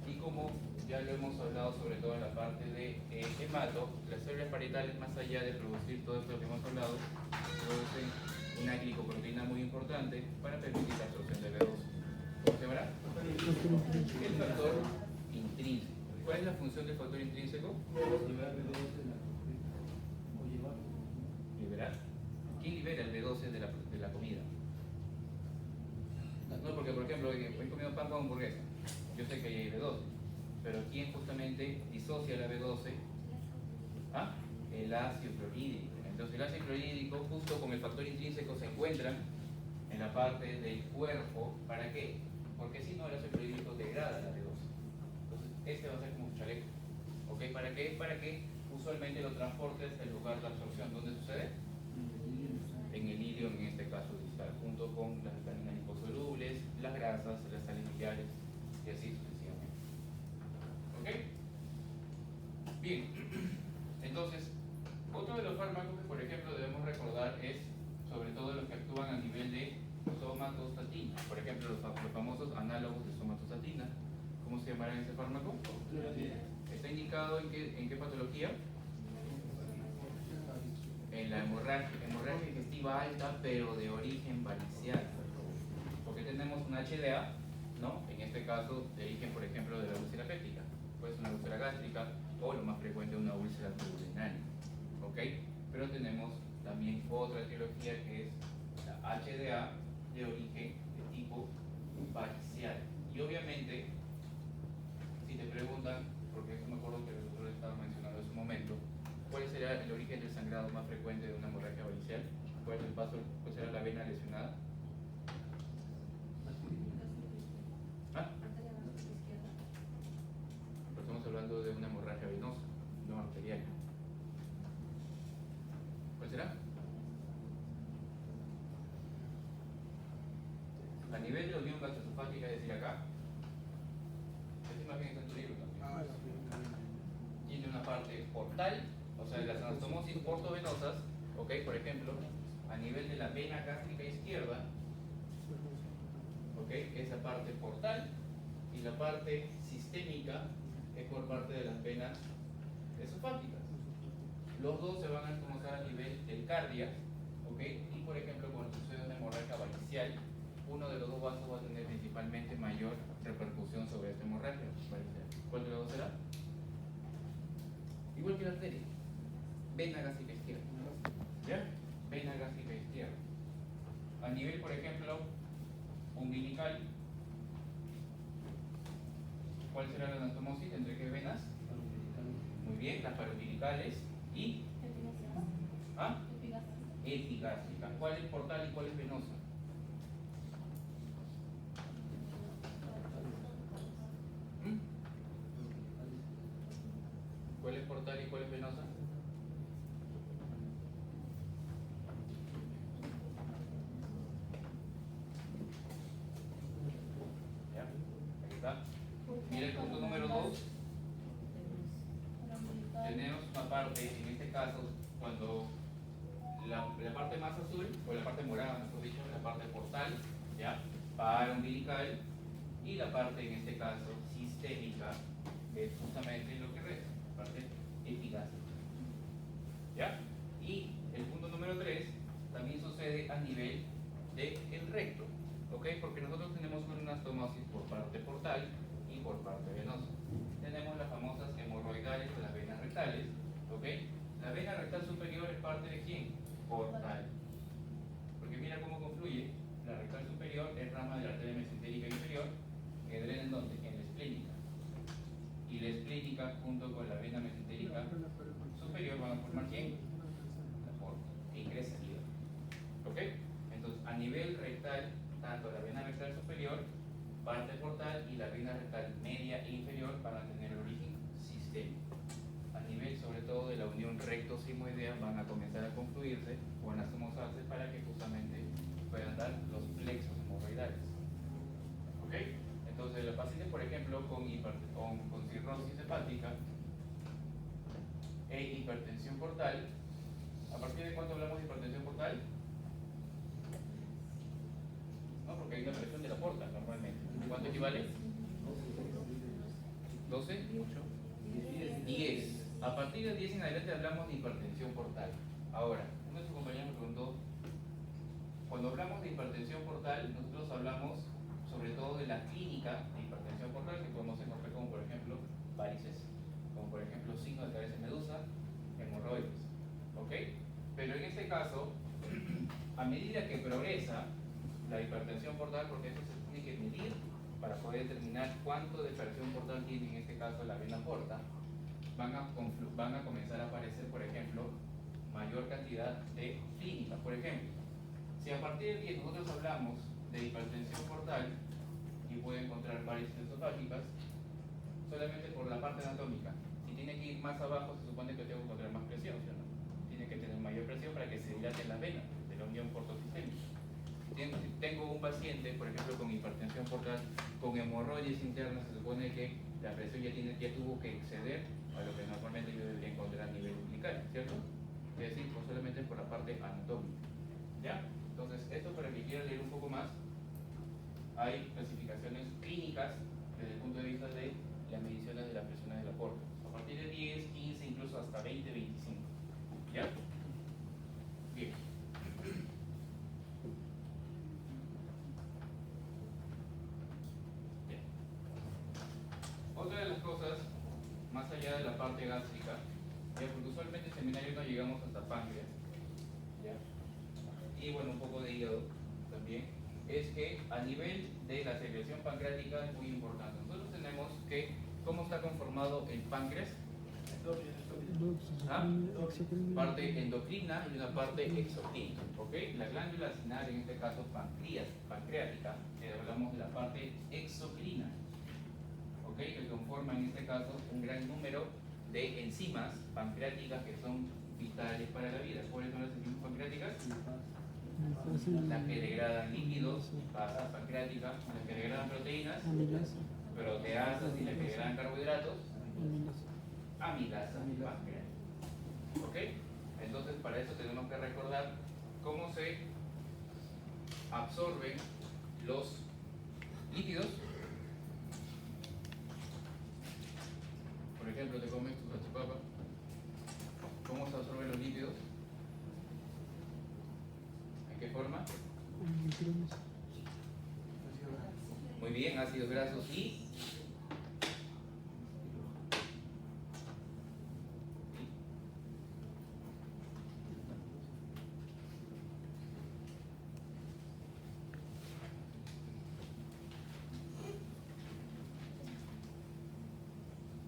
Y como ya lo hemos hablado sobre todo en la parte de hemato, las células parietales, más allá de producir todo esto que hemos hablado, producen una glicoproteína muy importante para permitir la absorción de B12. ¿Cómo se llamará? El factor intrínseco. ¿Cuál es la función del factor intrínseco? Liberar. ¿Quién libera el B12 de la comida? No, porque por ejemplo, he comido pan con hamburguesa. Yo sé que hay B12, pero ¿quién justamente disocia la B12? ¿Ah? El ácido clorhídrico. Entonces el ácido clorhídrico justo con el factor intrínseco se encuentran en la parte del cuerpo. ¿Para qué? Porque si no el ácido clorhídrico degrada la B12. Entonces este va a ser como un chaleco. ¿Ok? ¿Para qué? Para que usualmente lo transporte hasta el lugar de absorción. ¿Dónde sucede? En el ilio, en este caso distal, junto con las vitaminas liposolubles, las grasas, las sales miliares y así sucesivamente. ¿Ok? Bien, entonces, otro de los fármacos que por ejemplo debemos recordar es sobre todo los que actúan a nivel de somatostatina. Por ejemplo, los famosos análogos de somatostatina. ¿Cómo se llamará ese fármaco? ¿Está indicado en qué patología? En la hemorragia digestiva alta, pero de origen varicial. Porque tenemos una HDA, ¿no? En este caso, de origen, por ejemplo, de la úlcera péptica. Puede ser una úlcera gástrica o lo más frecuente, una úlcera duodenal. ¿Ok? Pero tenemos también otra etiología que es la HDA de origen de tipo varicial. Y obviamente, si te preguntan, porque eso me acuerdo que el doctor estaba mencionando en su momento, ¿cuál será el origen del sangrado más frecuente de una hemorragia varicial? ¿Cuál será la vena lesionada? ¿Ah? Pero estamos hablando de una hemorragia venosa, no arterial. ¿Cuál será? A nivel de unión gastroesofágica, es decir, acá. Esta imagen está en tu libro también. Tiene una parte portal, o sea, de las anastomosis portovenosas, ¿ok? Por ejemplo, a nivel de la vena gástrica izquierda, ¿ok? Esa parte portal, y la parte sistémica es por parte de las venas esofágicas. Los dos se van a conocer a nivel del cardia, ¿ok? Y por ejemplo, cuando sucede una hemorragia varicial, uno de los dos vasos va a tener principalmente mayor repercusión sobre esta hemorragia varicial. ¿Cuál de los dos será? Igual que la arteria, vena gástrica izquierda. ¿Ya? Vena gástrica izquierda. A nivel, por ejemplo, umbilical, ¿Cuál será la anastomosis? ¿Entre qué venas? Muy bien, las paraumbilicales y ¿ah? Epigástrica. ¿Cuál es portal y cuál es venosa? ¿Mm? ¿Cuál es portal y cuál es venosa? ¿Ya? Ahí está. Mira el punto número 2. Tenemos una parte, en este caso, cuando la parte más azul, o la parte morada, mejor dicho, la parte portal, ¿ya? Paraumbilical, y la parte, en este caso, sistémica, que es justamente lo que resta, la parte epigástrica. ¿Ya? Y el punto número 3 también sucede a nivel del recto, ¿ok? Porque nosotros tenemos una anastomosis por parte portal y por parte venosa. Tenemos las famosas hemorroidales o las venas rectales, ¿ok? La vena rectal superior es parte de quién? Portal. Porque mira cómo confluye. La rectal superior es rama de la arteria mesentérica inferior, que drena en dónde? En la esplénica. Y la esplénica junto con la vena mesentérica superior van a formar quién? La porta. E ingresa el hígado. ¿Ok? Entonces, a nivel rectal, tanto la vena rectal superior, parte portal, y la vena rectal media e inferior van a tener el origen sistémico. A nivel sobre todo de la unión recto-sigmoidea van a comenzar a confluirse o a anastomosarse para que justamente puedan dar los plexos hemorroidales. ¿Ok? Entonces, los pacientes, por ejemplo, con cirrosis hepática e hipertensión portal, ¿a partir de cuánto hablamos de hipertensión portal? No, porque hay una presión de la porta normalmente. ¿Cuánto equivale? 12, 10. A partir de 10 en adelante hablamos de hipertensión portal. Ahora, uno de sus compañeros me preguntó, cuando hablamos de hipertensión portal, nosotros hablamos sobre todo de la clínica de hipertensión portal, que podemos encontrar como por ejemplo varices, como por ejemplo signos de cabeza medusa, hemorroides. ¿Ok? Pero en este caso, a medida que progresa la hipertensión portal, porque eso se tiene que medir para poder determinar cuánto de presión portal tiene en este caso la vena porta, van a comenzar a aparecer, por ejemplo, mayor cantidad de clínicas. Por ejemplo, si a partir de 10 nosotros hablamos de hipertensión portal y puede encontrar varices esofágicas, solamente por la parte anatómica. Si tiene que ir más abajo, se supone que tengo que encontrar más presión, ¿sí o no? Tiene que tener mayor presión para que se dilaten las venas de la unión portosistémica. Tengo un paciente, por ejemplo, con hipertensión portal, con hemorroides internas, se supone que la presión ya tuvo que exceder a lo que normalmente yo debería encontrar a nivel umbilical, ¿cierto? Es decir, pues solamente por la parte anatómica. ¿Ya? Entonces, esto para que quiera leer un poco más, hay clasificaciones clínicas desde el punto de vista de las mediciones de las presiones de la porta. A partir de 10, 15, incluso hasta 20, 25. ¿Ya? Bien. Otra de las cosas, más allá de la parte gástrica, ya, porque usualmente en seminario no llegamos hasta páncreas, ¿ya? Y bueno, un poco de hígado también, es que a nivel de la secreción pancreática es muy importante. Nosotros tenemos que, ¿cómo está conformado el páncreas? ¿Ah? Parte endocrina y una parte exocrina, ¿ok? La glándula acinar, en este caso pancreática, hablamos de la parte exocrina, ¿ok? Que conforma en este caso un gran número de enzimas pancreáticas que son vitales para la vida. ¿Cuáles son las enzimas pancreáticas? Las que degradan lípidos, pasas pancreáticas, las que degradan proteínas, proteasas, y las que degradan carbohidratos, amilasa pancreática. ¿Ok? Entonces, para eso tenemos que recordar cómo se absorben los lípidos. Por ejemplo, te comes tu salchipapa. ¿Cómo se absorben los lípidos? ¿En qué forma? Muy bien, ácidos grasos y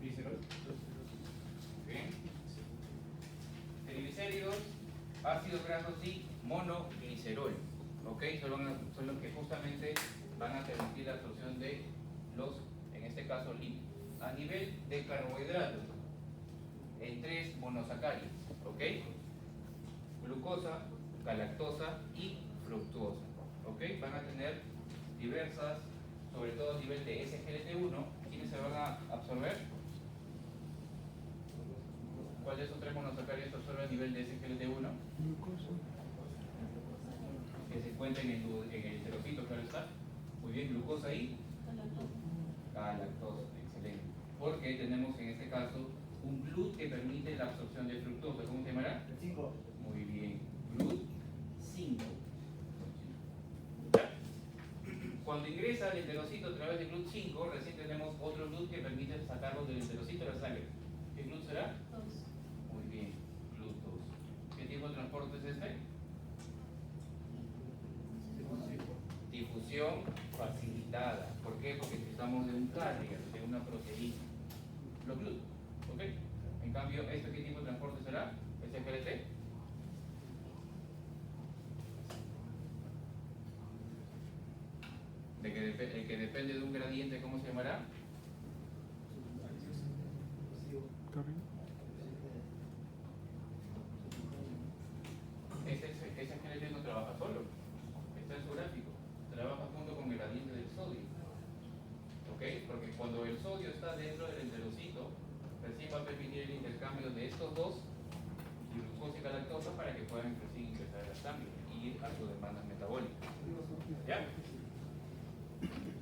glicerol. Bien. Triglicéridos, ácidos grasos y monoglicerol. ¿Ok? Son los que justamente van a permitir la absorción de los, en este caso, lípidos. A nivel de carbohidratos, en 3 monosacáridos. ¿Ok? Glucosa, galactosa y fructuosa. ¿Ok? Van a tener diversas, sobre todo a nivel de SGLT1. ¿Quiénes se van a absorber? ¿Cuál de esos 3 monosacáridos se absorbe a nivel de SGLT1? Glucosa. Que se encuentra en el enterocito, claro está. Muy bien, glucosa y galactosa. Excelente. Porque tenemos en este caso un GLUT que permite la absorción de fructosa. ¿Cómo se llamará? El 5. Muy bien, GLUT 5. Cuando ingresa al enterocito a través de GLUT 5, recién tenemos otro GLUT que permite sacarlo del enterocito a la sangre. ¿Qué GLUT será? Muy bien, GLUT 2. ¿Qué tipo de transporte es este? Difusión facilitada. ¿Por qué? Porque necesitamos de un carrier, de una proteína. Los GLUT. ¿Ok? En cambio, ¿este qué tipo de transporte será? ¿SGLT? El que depende de un gradiente, ¿cómo se llamará? Carril. Ese GLT no trabaja solo, está en su gráfico, trabaja junto con el gradiente del sodio. ¿Ok? Porque cuando el sodio está dentro del enterocito, recién va a permitir el intercambio de estos dos, glucosa y galactosa, para que puedan recién ingresar a la sangre y ir a sus demandas metabólicas. ¿Ya?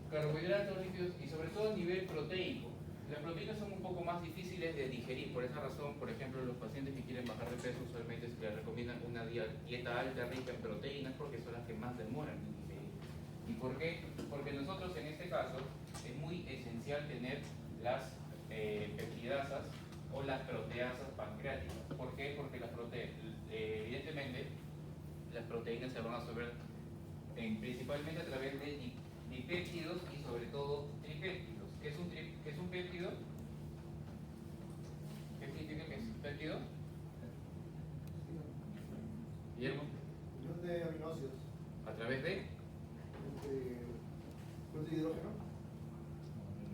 Carbohidratos, lípidos y sobre todo a nivel proteico. Las proteínas son un poco más difíciles de digerir, por esa razón, por ejemplo, los pacientes que quieren bajar de peso usualmente se les recomiendan una dieta alta rica en proteínas porque son las que más demoran en digerir. ¿Y por qué? Porque nosotros en este caso es muy esencial tener las peptidasas o las proteasas pancreáticas. ¿Por qué? Porque evidentemente las proteínas se van a absorber principalmente a través de dipéptidos y sobre todo tripéptidos. ¿Qué es un péptido? ¿Qué significa que es un péptido? Guillermo, Unión de aminoácidos. ¿a través de? ¿Puente de hidrógeno?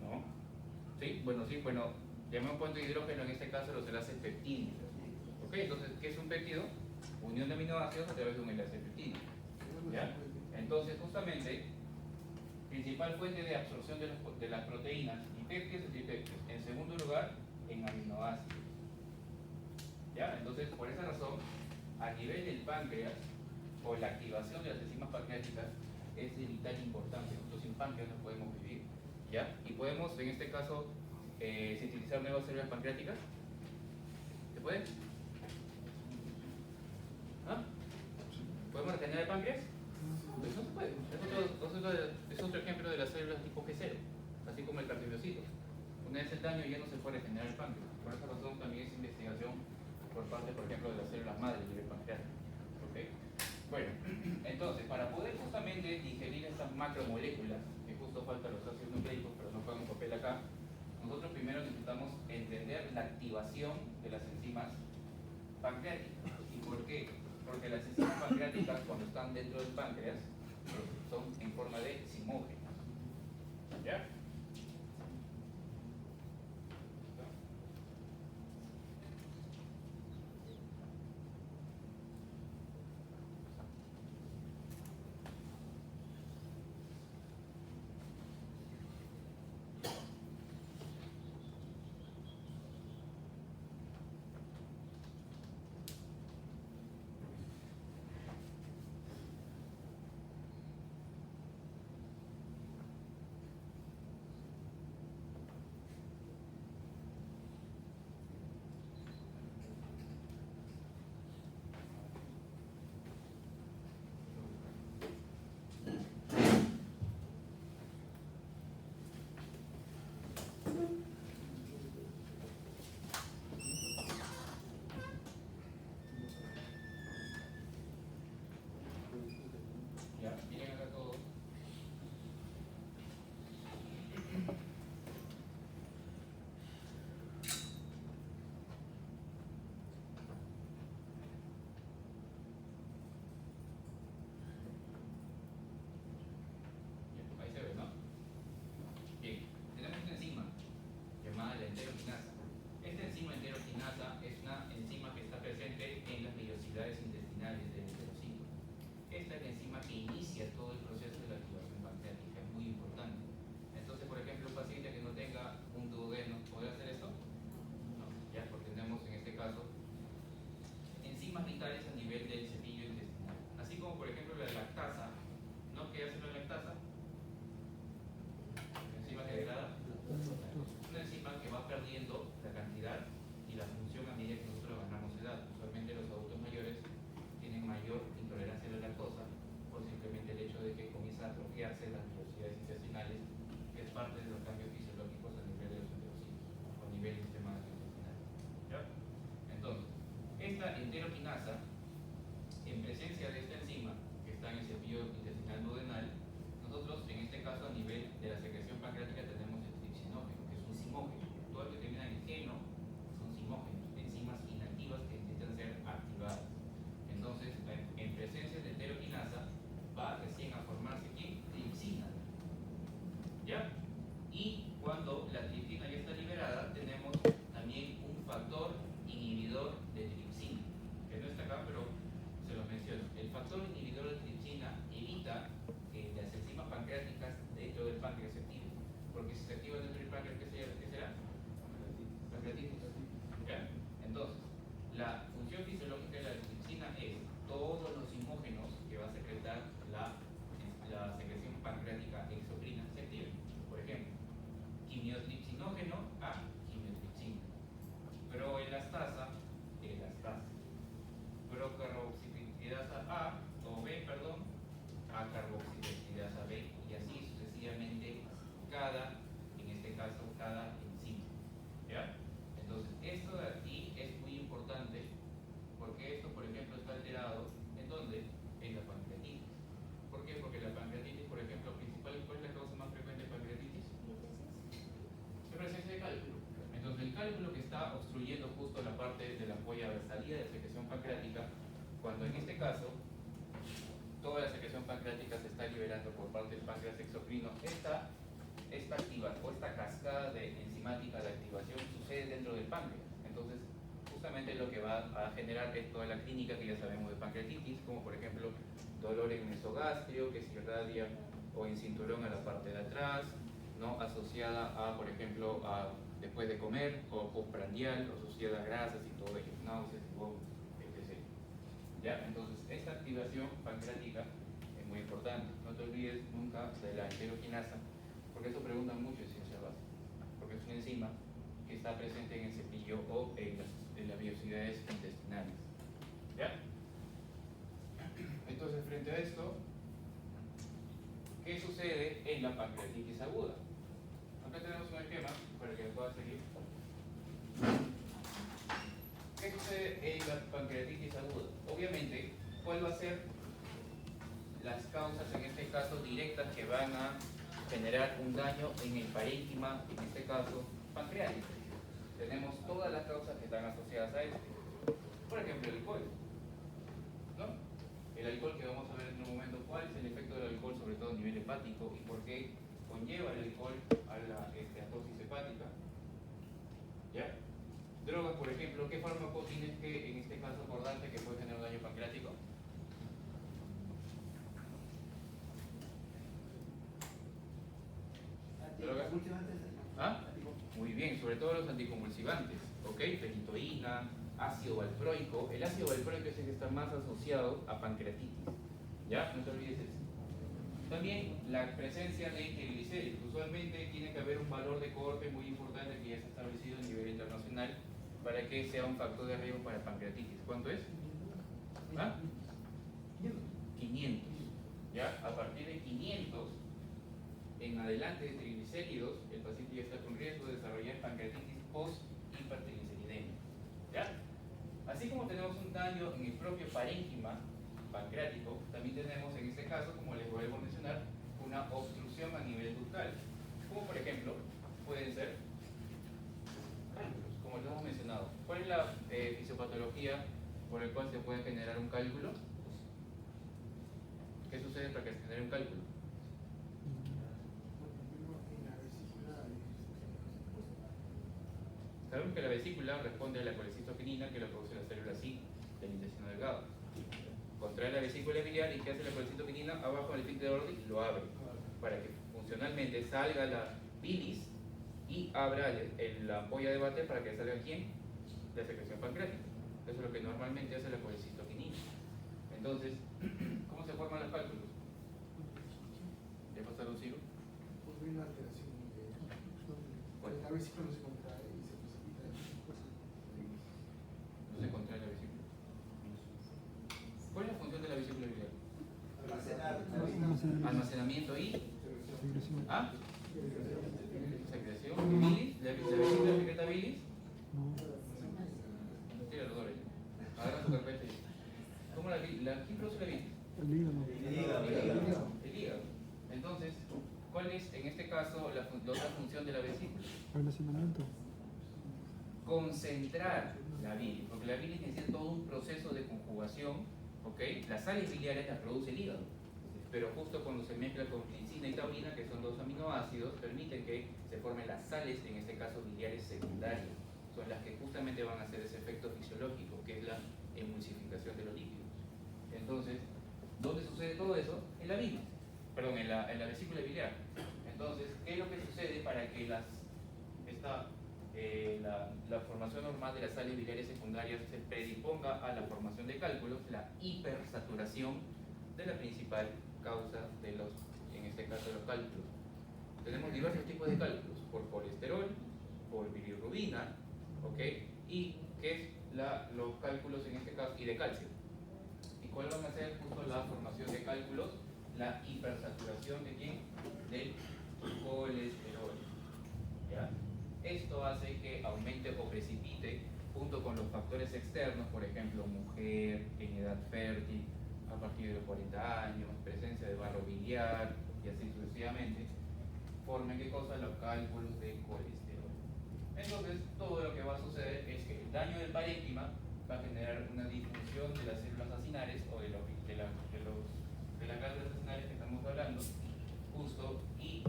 No. Sí, bueno, llamamos puente de hidrógeno en este caso los enlaces peptídicos. ¿Ok? Entonces, ¿qué es un péptido? Unión de aminoácidos a través de un enlace peptídico. ¿Ya? Entonces, justamente, principal fuente de absorción de las proteínas, dipéptidos y tripéptidos. En segundo lugar, en aminoácidos. ¿Ya? Entonces, por esa razón, a nivel del páncreas, o la activación de las enzimas pancreáticas, es de vital importancia. Nosotros sin páncreas no podemos vivir. ¿Ya? Y podemos, en este caso, sintetizar nuevas células pancreáticas. ¿Se puede? ¿Ah? ¿Podemos regenerar el páncreas? Pues no se puede. Es otro ejemplo de las células tipo G0, así como el cardiomiocito. Una vez el daño ya no se puede regenerar el páncreas. Por esa razón también es investigación por parte, por ejemplo, de las células madre a nivel pancreático. ¿Ok? Bueno, entonces, para poder justamente digerir estas macromoléculas, que justo faltan los ácidos nucleicos, pero no juegan un papel acá, nosotros primero necesitamos entender la activación de las enzimas pancreáticas. ¿Y por qué? Porque las enzimas pancreáticas, cuando están dentro del páncreas, son en forma de zimógenas. ¿Ya? enteroquinasa, en presencia de esta enzima que está en el cepillo intestinal duodenal, nosotros en este caso a nivel de la secreción pancreática tenemos el tripsinógeno, que es un simógeno. Todo lo que termina en geno son simógenos, enzimas inactivas que necesitan ser activadas. Entonces, en presencia de enteroquinasa va recién a formarse ¿quién? Tripsina. ¿Ya? Y cuando la tripsina ya está liberada, tenemos también un factor inhibidor de tripsina, que no está acá, pero se los menciono. El factor inhibidor de tripsina evita que las enzimas pancreáticas dentro del páncreas se activen, porque si se activa dentro del páncreas, ¿qué será? Pancreatitis. ¿Ya? Entonces, la función fisiológica de la tripsina es todos los simógenos que va a secretar la secreción pancreática exocrina se activen. Por ejemplo, quimiotripsinógeno a quimiotripsina, proelastasa, procarboxipeptidasa A o B, perdón, a carboxipeptidasa B, y así sucesivamente en este caso, cada enzima. ¿Ya? Entonces, esto de aquí es muy importante porque esto, por ejemplo, está alterado ¿en dónde? En la pancreatitis. ¿Por qué? Porque la pancreatitis, por ejemplo, ¿cuál es la causa más frecuente de pancreatitis? La presencia de cálculo. Entonces, el cálculo que está obstruyendo justo la parte de la ampolla de salida de secreción pancreática, cuando en este caso toda la secreción pancreática se está liberando por parte del páncreas exocrino, esta cascada enzimática de activación sucede dentro del páncreas. Entonces, justamente lo que va a generar es toda la clínica que ya sabemos de pancreatitis, como por ejemplo dolor en mesogastrio que se irradia o en cinturón a la parte de atrás, ¿no? Asociada a, por ejemplo, después de comer o postprandial, asociada a grasas y todo ello, náuseas y vómitos, etc. ¿Ya? Entonces, esta activación pancreática es muy importante. No te olvides nunca de la enteroquinasa, porque eso preguntan mucho en ciencia básica, porque es una enzima que está presente en el cepillo o en las velocidades intestinales. ¿Ya? Entonces, frente a esto, ¿qué sucede en la pancreatitis aguda? Acá tenemos un esquema para que puedas seguir. ¿Qué sucede en la pancreatitis aguda? Obviamente, ¿cuál va a ser las causas, en este caso, directas que van a generar un daño en el parénquima, en este caso, pancreático? Tenemos todas las causas que están asociadas a esto. Por ejemplo, el alcohol, ¿no? El alcohol, que vamos a ver en un momento cuál es el efecto del alcohol, sobre todo a nivel hepático, y por qué conlleva el alcohol a la esteatosis hepática. ¿Ya? Drogas, por ejemplo, ¿qué fármaco tienes que, en este caso, acordarte que puede generar un daño pancreático? ¿Drogas? ¿Ah? Muy bien, sobre todo los anticonvulsivantes, ¿ok? Fenitoína, ácido valproico. El ácido valproico es el que está más asociado a pancreatitis. ¿Ya? No te olvides eso. También la presencia de triglicéridos. Usualmente tiene que haber un valor de cohorte muy importante que ya se ha establecido a nivel internacional para que sea un factor de riesgo para pancreatitis. ¿Cuánto es? ¿Ah? 500. ¿Ya? A partir de 500 en adelante de triglicéridos, el paciente ya está con riesgo de desarrollar pancreatitis post-hipertrigliceridemia. ¿Ya? Así como tenemos un daño en el propio parénquima pancreático, también tenemos en este caso, como les vuelvo a mencionar, una obstrucción a nivel ductal. Como por ejemplo, pueden ser cálculos, como lo hemos mencionado. ¿Cuál es la fisiopatología por la cual se puede generar un cálculo? ¿Qué sucede para que se genere un cálculo? Sabemos que la vesícula responde a la colecistoquinina que la produce la célula C del intestino delgado. Contrae la vesícula biliar y ¿qué hace la colecistoquinina? Abajo del esfínter de Ordi lo abre para que funcionalmente salga la bilis y abra la ampolla de Vater para que salga ¿quién? La secreción pancreática. Eso es lo que normalmente hace la colecistoquinina. Entonces, ¿cómo se forman los cálculos? ¿Ya pasaron, Ciro? Pues hay una alteración de la vesícula no se contrae y se precipita. No se contrae la vesícula. ¿Cuál es la función de la vesícula biliar? Almacenamiento y ¿ah? Secreción y bilis. ¿La vesícula secreta bilis? Tira los dólares. Agarra su carpeta y produce la bilis? El hígado. El hígado. Entonces, ¿cuál es en este caso la otra función de la vesícula? Relacionamiento. Concentrar la bilis, porque la bilis necesita todo un proceso de conjugación, ¿ok? Las sales biliares las produce el hígado, pero justo cuando se mezcla con glicina y taurina, que son dos aminoácidos, permiten que se formen las sales, en este caso biliares secundarias, son las que justamente van a hacer ese efecto fisiológico, que es la emulsificación de los líquidos. Entonces, ¿dónde sucede todo eso? En la bilis, perdón, en la vesícula biliar. Entonces, ¿qué es lo que sucede para que la formación normal de las sales biliares secundarias se predisponga a la formación de cálculos? La hipersaturación de la principal causa de los, en este caso, de los cálculos. Tenemos diversos tipos de cálculos, por colesterol, por bilirrubina, ¿ok? Y que es los cálculos en este caso, y de calcio. ¿Y cuál van a ser justo la formación de cálculos? La hipersaturación de quién? Del colesterol. ¿Ya? Esto hace que aumente o precipite, junto con los factores externos, por ejemplo, mujer, en edad fértil, a partir de los 40 años, presencia de barro biliar y así sucesivamente, formen ¿qué cosa? Los cálculos de colesterol. Entonces, todo lo que va a suceder es que el daño del parénquima va a generar una disfunción de las células acinares o de las glándulas acinares que estamos hablando, justo, y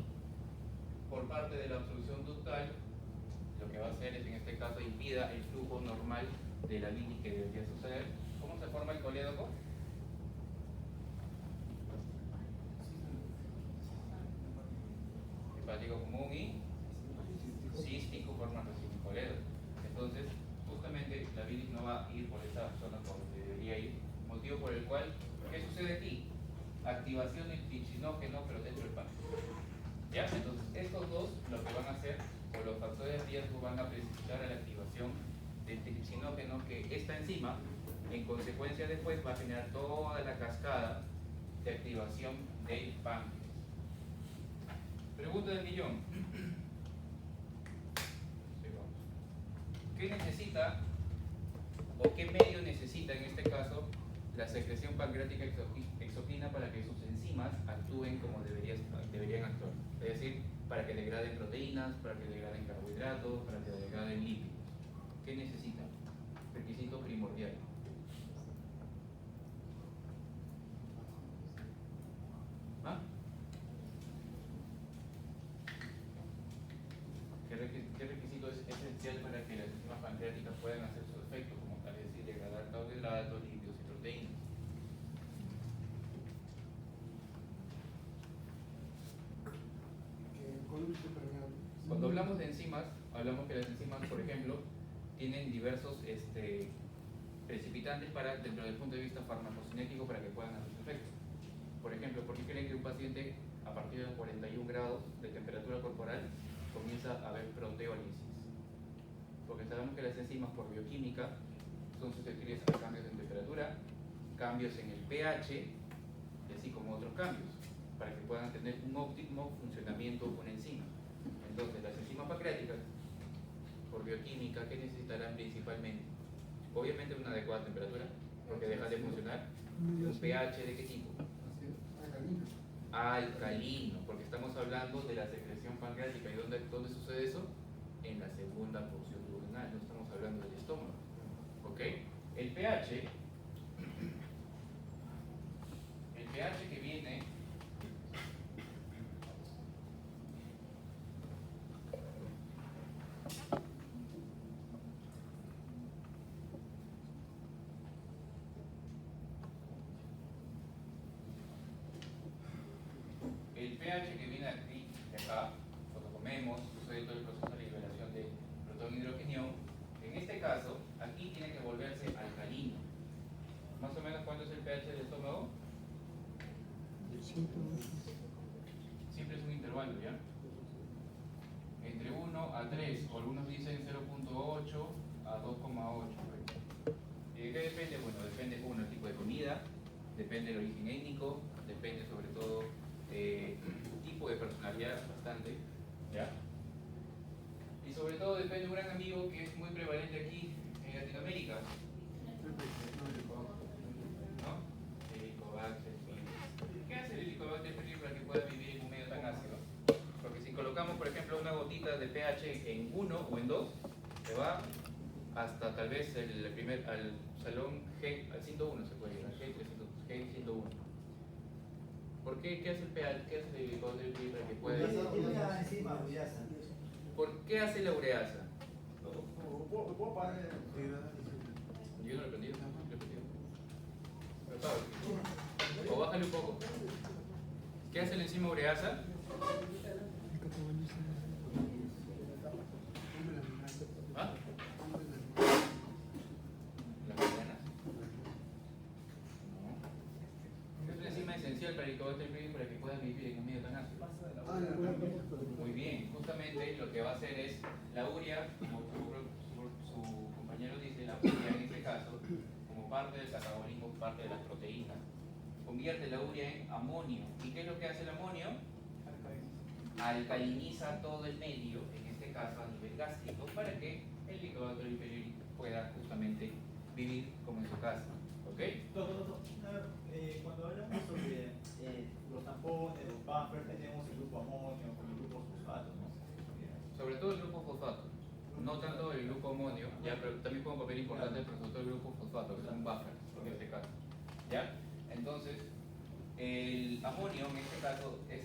por parte de la obstrucción ductal, lo que va a hacer es, en este caso, impida el flujo normal de la bilis que debería suceder. ¿Cómo se forma el colédoco? Hepático común y cístico, forma recién colédoco. Entonces, justamente la bilis no va a ir por esa zona por donde debería ir, motivo por el cual, ¿qué sucede aquí? Activación del trichinógeno, pero dentro del páncreas. ¿Ya? Entonces, estos dos lo que van a hacer, o los factores de riesgo, van a precipitar a la activación del trichinógeno, que esta enzima, en consecuencia después, va a generar toda la cascada de activación del páncreas. Pregunta del millón. ¿Qué necesita o qué medio necesita en este caso la secreción pancreática exocrina para que sus enzimas actúen como deberían actuar? Es decir, para que degraden proteínas, para que degraden carbohidratos, para que degraden lípidos. ¿Qué necesita? Requisito primordial. ¿Ah? ¿Qué requisito es esencial para que las enzimas pancreáticas puedan hacer su efecto como tal, es decir, degradar carbohidratos, lípidos y proteínas? Cuando hablamos de enzimas, hablamos que las enzimas, por ejemplo, tienen diversos precipitantes dentro del punto de vista farmacocinético para que puedan hacer su efecto. Por ejemplo, ¿por qué creen que un paciente a partir de los 41 grados de temperatura corporal comienza a haber proteólisis? Porque sabemos que las enzimas, por bioquímica, son susceptibles a cambios en temperatura, cambios en el pH, y así como otros cambios, para que puedan tener un óptimo funcionamiento una enzima. Entonces, las enzimas pancreáticas, por bioquímica, ¿qué necesitarán principalmente? Obviamente una adecuada temperatura, porque deja de funcionar. ¿Un pH de qué tipo? Alcalino, porque estamos hablando de la secreción pancreática. ¿Y dónde sucede eso? En la segunda porción duodenal, no estamos hablando del estómago. ¿Ok? El pH que viene aquí, de acá, cuando comemos, sucede todo el proceso de liberación de protón hidrogenión. En este caso, aquí tiene que volverse alcalino. Más o menos, ¿cuánto es el pH del estómago? Siempre es un intervalo, ¿ya? Entre 1 a 3, o algunos dicen 0.8 a 2.8. ¿Y de qué depende? Bueno, depende, uno, el tipo de comida, depende del origen étnico, depende sobre todo tipo de personalidad bastante, ¿ya? Y sobre todo depende de un gran amigo que es muy prevalente aquí en Latinoamérica, ¿no? de pH en 1 o en 2, se va hasta tal vez al salón G, al 101 se puede ir, al G101. ¿Por qué? ¿Qué hace el pH? ¿Qué hace el glicol del PI para que pueda? Tiene una enzima ureasa. ¿Por qué hace la ureasa? ¿Puedo poner? Yo no lo he aprendido, no lo he aprendido. Pero sabes. O bájale un poco. ¿Qué hace la enzima ureasa? ¿Ah? ¿Las medianas? No. Es una enzima esencial para el Helicobacter para que pueda vivir en un medio tan ácido. Muy bien, justamente lo que va a hacer es la urea, como su compañero dice, la urea en este caso, como parte del catabolismo, parte de las proteínas, convierte la urea en amonio. ¿Y qué es lo que hace el amonio? Alcaliniza todo el medio, en este caso a nivel gástrico, para que el Helicobacter pylori pueda justamente vivir como en su casa. ¿Ok? Cuando hablamos sobre los tampones, los buffers, tenemos el grupo amonio con el grupo fosfato, ¿no? Sobre todo el grupo fosfato, no tanto el grupo amonio, ya, pero también juega un papel importante, pero sobre todo el grupo fosfato, que son buffers en este caso. ¿Ya? Entonces, el amonio en este caso es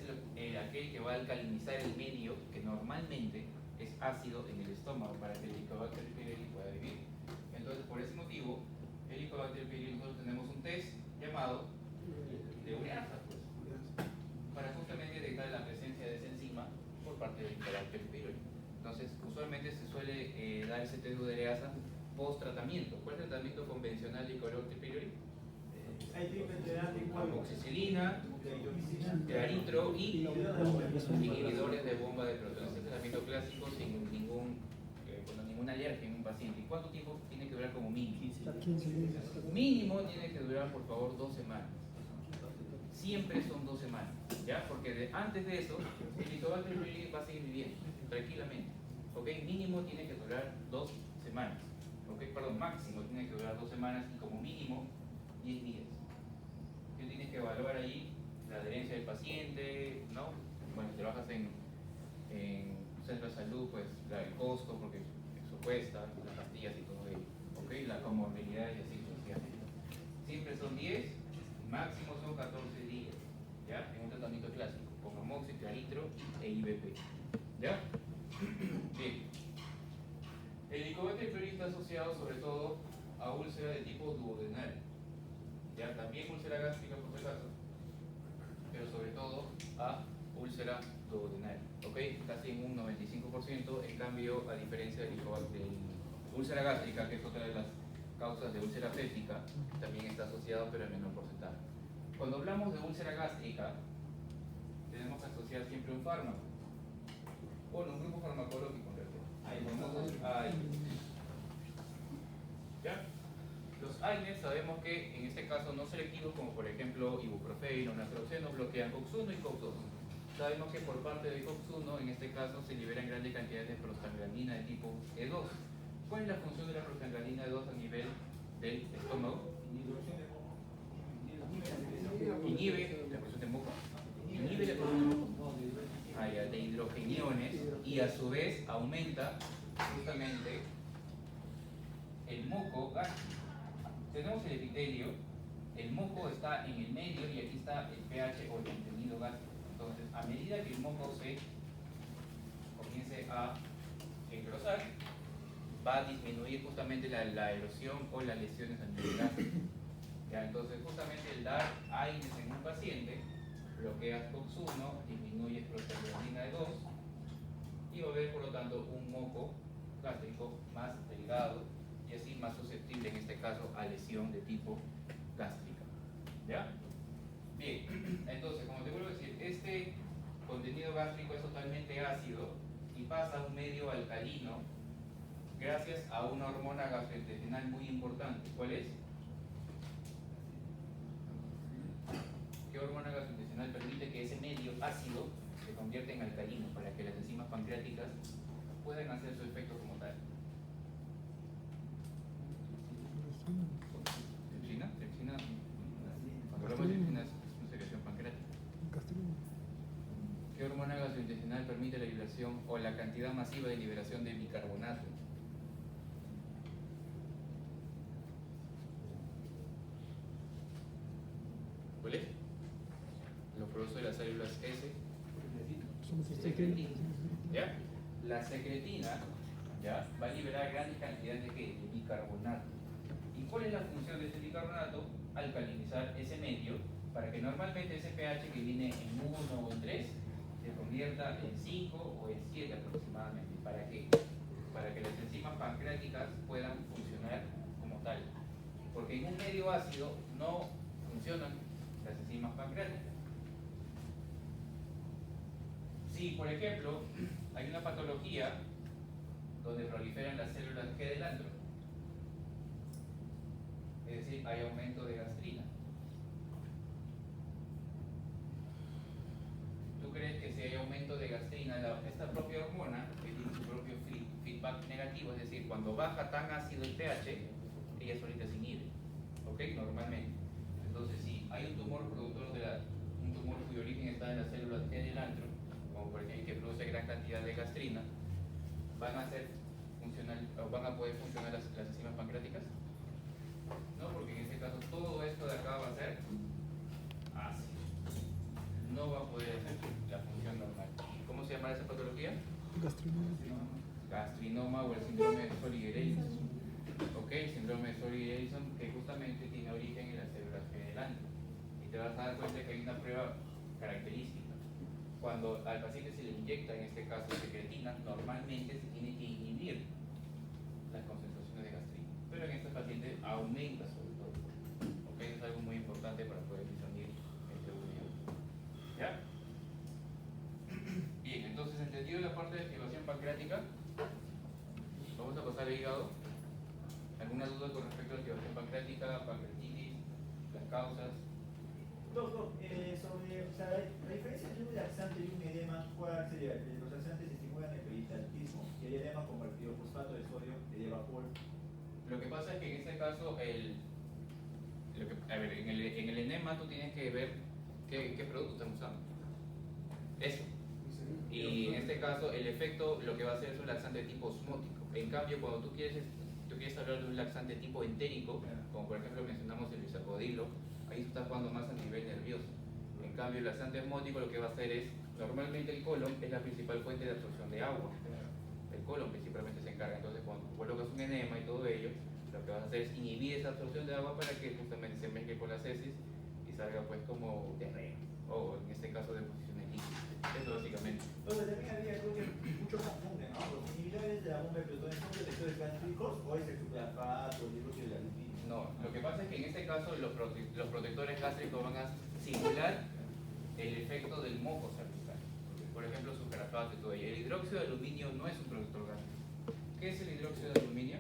aquel que va a alcalinizar el medio que normalmente es ácido en el estómago para que el Helicobacter pylori pueda vivir. Entonces, por ese motivo, el Helicobacter pylori nosotros tenemos un test llamado de ureasa, pues, para justamente detectar la presencia de esa enzima por parte del Helicobacter pylori. Entonces, usualmente se suele dar ese test de ureasa post tratamiento. ¿Cuál es el tratamiento convencional de Helicobacter pylori? Amoxicilina, claritro y inhibidores de bomba de protones. Este es el tratamiento clásico sin ninguna alergia en un paciente. ¿Y cuánto tiempo tiene que durar como mínimo? 15 días. Mínimo tiene que durar, por favor, 2 semanas. Siempre son 2 semanas, ¿ya? Porque antes de eso, el Helicobacter pylori va a seguir viviendo tranquilamente. ¿Ok? Mínimo tiene que durar 2 semanas. ¿Ok? Perdón, máximo tiene que durar 2 semanas y como mínimo 10 días. Tú tienes que evaluar ahí la adherencia del paciente, ¿no? Bueno, si trabajas en centro de salud, pues el costo, porque eso cuesta, las pastillas y todo ello, ¿ok? La comorbilidad y así sucesivamente. Siempre son 10, máximo son 14 días, ¿ya? En un tratamiento clásico, con amoxi, claritro e IBP, ¿ya? Bien. El Helicobacter pylori está asociado sobre todo a úlcera de tipo duodenal, ¿ya? También úlcera gástrica por si acaso, pero sobre todo a úlcera duodenal, ¿ok? Casi en un 95%, en cambio, a diferencia del úlcera gástrica, que es otra de las causas de úlcera péptica, también está asociado, pero en menor porcentaje. Cuando hablamos de úlcera gástrica, tenemos que asociar siempre un fármaco, bueno, un grupo farmacológico en realidad. Hay famosos AINES. ¿Ya? Los AINES sabemos que en este caso no selectivos, como por ejemplo ibuprofeno, naproxeno, bloquean COX-1 y COX-2. Sabemos que por parte de COX-1 en este caso se liberan grandes cantidades de prostaglandina de tipo E2. ¿Cuál es la función de la prostaglandina E2 a nivel del estómago? Inhibe la producción de moco. Inhibe la producción de moco. De hidrogeniones y a su vez aumenta justamente el moco gástrico. Tenemos el epitelio, el moco está en el medio y aquí está el pH o el contenido gástrico. Entonces, a medida que el moco se comience a engrosar, va a disminuir justamente la erosión o las lesiones a nivel gástrico. ¿Ya? Entonces, justamente el dar AINES en un paciente bloqueas COX-1, disminuyes prostaglandina de 2 y va a haber por lo tanto un moco gástrico más delgado y así más susceptible en este caso a lesión de tipo gástrica. ¿Ya? Bien, entonces como te vuelvo a decir, este contenido gástrico es totalmente ácido y pasa a un medio alcalino gracias a una hormona gastrointestinal muy importante. ¿Cuál es? ¿Qué hormona gastrointestinal permite que ese medio ácido se convierta en alcalino para que las enzimas pancreáticas puedan hacer su efecto como tal? ¿Tripsina? Cuando hablamos de tripsina es una secreción pancreática. ¿Qué hormona gastrointestinal permite permite la liberación o la cantidad masiva de liberación de bicarbonato. ¿Cuál es? Los productos de las células S. Secretina. ¿Ya? La secretina, ¿ya?, va a liberar grandes cantidades de, ¿qué?, de bicarbonato. ¿Y cuál es la función de este bicarbonato? Alcalinizar ese medio para que normalmente ese pH que viene en 1 o en 3 se convierta en 5 o en 7 aproximadamente. ¿Para qué? Para que las enzimas pancreáticas puedan funcionar como tal. Porque en un medio ácido no funcionan las enzimas pancreáticas. Si, por ejemplo, hay una patología donde proliferan las células G del antro, es decir, hay aumento de gastrina. ¿Tú crees que si hay aumento de gastrina, esta propia hormona, que tiene su propio feedback negativo, es decir, cuando baja tan ácido el pH, ella solita se inhibe, ¿ok? Normalmente. Entonces, si hay un tumor productor un tumor cuyo origen está en las células G del antro, como por ejemplo que produce gran cantidad de gastrina, van a poder funcionar las enzimas pancreáticas. No, porque en este caso todo esto de acá va a ser ácido. No va a poder hacer la función normal. ¿Cómo se llama esa patología? Gastrinoma o el síndrome de Sorig-Elison. Ok, el síndrome de Sorig-Elison, que justamente tiene origen en las células G del antro. Y te vas a dar cuenta que hay una prueba característica. Cuando al paciente se le inyecta, en este caso secretina, normalmente se tiene que inhibir las concentraciones de gastrina. Pero en estos pacientes aumenta sobre todo. ¿Ok? Eso es algo muy importante para poder discernir entre uno y otro. ¿Ya? Bien, entonces, entendido la parte de activación pancreática, vamos a pasar al hígado. ¿Alguna duda con respecto a activación pancreática, pancreatitis, las causas? Doctor, sobre la diferencia entre un laxante y un edema, ¿cuál sería? Los laxantes estimulan el peristaltismo y el edema convertido fosfato de sodio de Evapol. Lo que pasa es que en este caso, en el enema tú tienes que ver qué producto están usando. Eso. Y en este caso, el efecto lo que va a hacer es un laxante de tipo osmótico. En cambio, cuando tú quieres hablar de un laxante tipo entérico, como por ejemplo mencionamos el bisacodilo, ahí tú estás jugando más a nivel nervioso. En cambio, el laxante osmótico lo que va a hacer es, normalmente el colon es la principal fuente de absorción de agua. El colon principalmente se encarga. Entonces, cuando colocas un enema y todo ello, lo que vas a hacer es inhibir esa absorción de agua para que justamente se mezcle con las heces y salga pues como diarrea, o en este caso deposición líquida. Eso básicamente. Entonces también había, creo que muchos confunden, ¿no? Los inhibidores de la bomba de Plutón son protectores gástricos o es el sucralfato, el dióxido de la lipina. No, lo que pasa es que en este caso los protectores gástricos van a simular el efecto del moco cervical. Por ejemplo, sucralfato y todo ello. El hidróxido de aluminio no es un protector gástrico. ¿Qué es el hidróxido de aluminio?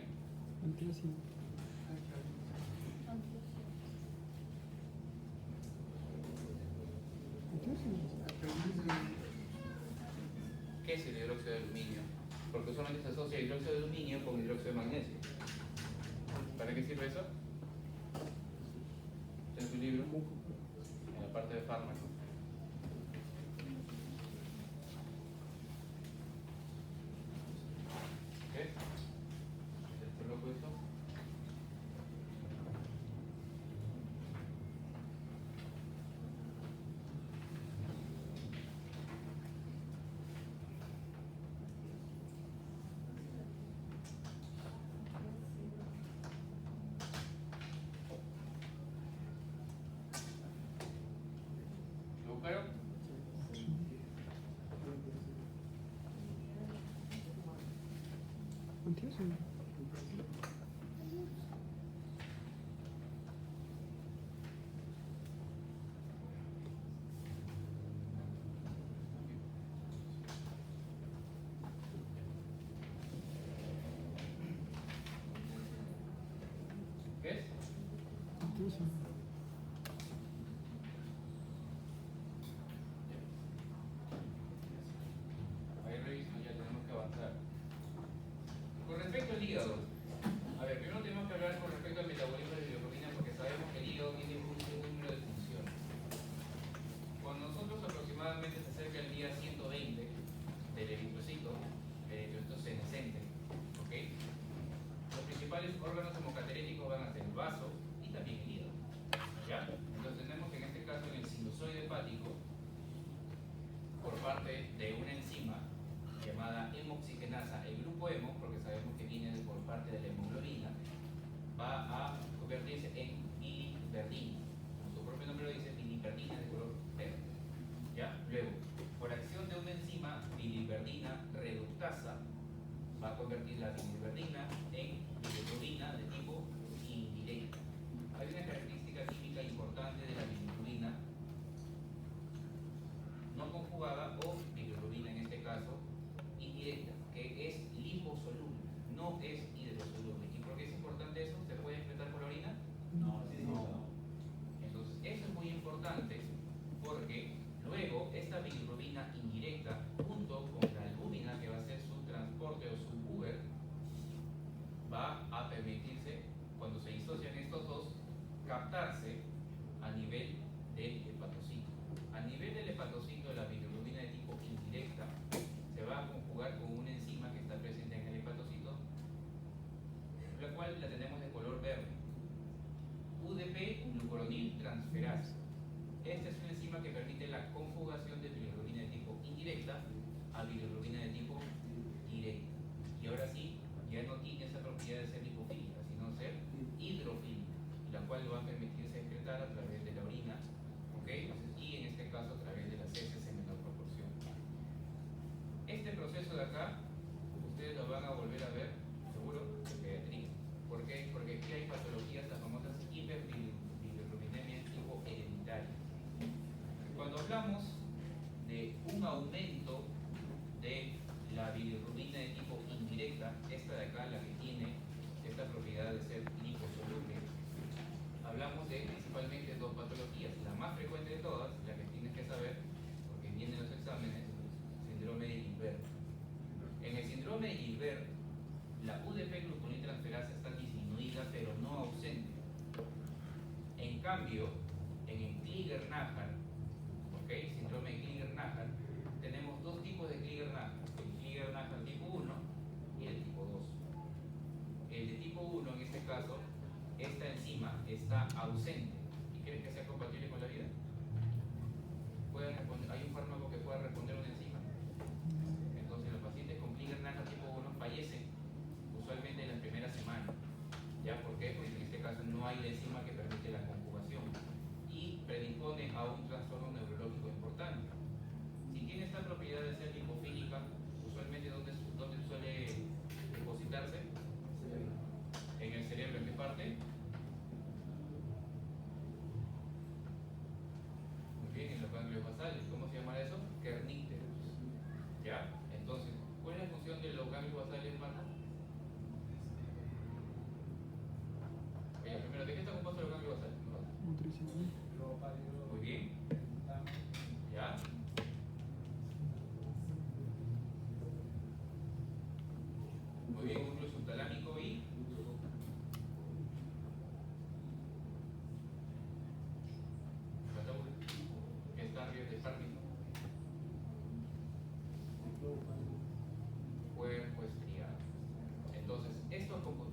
¿Qué es el hidróxido de aluminio? Porque usualmente se asocia hidróxido de aluminio con hidróxido de magnesio. ¿Para qué sirve eso? En su libro, en la parte de fármacos. ¿Qué? ¿Te coloco esto? ¿Lo buscaron? ¿Qué es? Ahí reviso, ya tenemos que avanzar. Con respecto al hígado, a ver, primero tenemos que hablar con respecto al metabolismo de la bilirrubina porque sabemos que el hígado tiene un número de funciones. Cuando nosotros aproximadamente se acerca el día 120 del principales órganos hemocateréticos van a ser el vaso y también el hígado. ¿Ya? Entonces tenemos que en este caso en el sinusoide hepático, por parte de una enzima llamada hemoxigenasa, el grupo hemo, porque sabemos que viene por parte de la hemoglobina, va a convertirse en biliverdina. Como su propio nombre lo dice, biliverdina de color verde. ¿Ya? Luego, por acción de una enzima biliverdina reductasa, va a convertir la biliverdina en bilirrubina de tipo indirecta. Hay una característica química importante de la bilirrubina no conjugada o bilirrubina en este caso indirecta, que es liposoluble, no es hidrosoluble. ¿Y por qué es importante eso? ¿Se puede excretar por la orina? No, sí, no. Entonces, eso es muy importante porque luego esta bilirrubina indirecta, junto con la albúmina, que va a ser su transporte o su Uber, va a permitirse, cuando se disocian estos dos, captarse a nivel del hepatocito. A nivel del hepatocito, la bilirrubina de tipo indirecta se va a conjugar con una enzima que está presente en el hepatocito, la cual la tenemos de color verde. UDP, glucuronil transferasa. Esta es una enzima que permite la conjugación de bilirrubina de tipo indirecta a bilirrubina de tipo directa. Y ahora sí, ya no tiene esa propiedad de ser lipofílica, sino ser hidrofílica, la cual va a permitirse excretar a través de la orina, ¿ok? Y en este caso a través de las heces en menor proporción. Este proceso de acá, ustedes lo van a volver a ver, seguro, en pediatría. ¿Por qué? Porque aquí hay patologías, las famosas hiperbilirrubinemia tipo hereditaria. Cuando hablamos de un aumento de la bilirrubina de tipo indirecta, esta de acá, la que tiene esta propiedad de ser liposoluble, hablamos de principalmente dos patologías. La más frecuente de todas, la que tienes que saber, porque viene en los exámenes, síndrome de Gilbert. En el síndrome de Gilbert, la UDP gluconil transferasa está disminuida, pero no ausente. En cambio, en el Klinger-Najar, ¿ok? Síndrome de Klinger-Najar, tenemos dos tipos de Klinger-Najar, el Klinger-Najar tipo 1 y el tipo 2. El de tipo 1, en este caso, esta enzima está ausente. ¿Y crees que sea compatible con la vida? ¿Hay un fármaco que pueda responder a una enzima? Entonces los pacientes con Klinger-Najar tipo 1 fallecen usualmente en las primeras semanas. ¿Ya? ¿Por qué? Porque en este caso no hay la enzima que permite la conjugación y predispone a un trastorno neurológico importante. Si tiene esta propiedad de ser lipofílica, usualmente ¿dónde suele depositarse? En el cerebro. ¿En qué parte? Muy bien, en los ganglios basales. ¿Cómo se llama eso? Kernicterus. ¿Ya? Entonces, ¿cuál es la función de los ganglios basales, Marco? Primero, ¿de qué está compuesto los ganglios basales? Nutrición. Muy bien. ¿Ya? Muy bien, núcleo subtalámico y ¿qué está arriba de Parkinson? Cuerpo estriado. Entonces,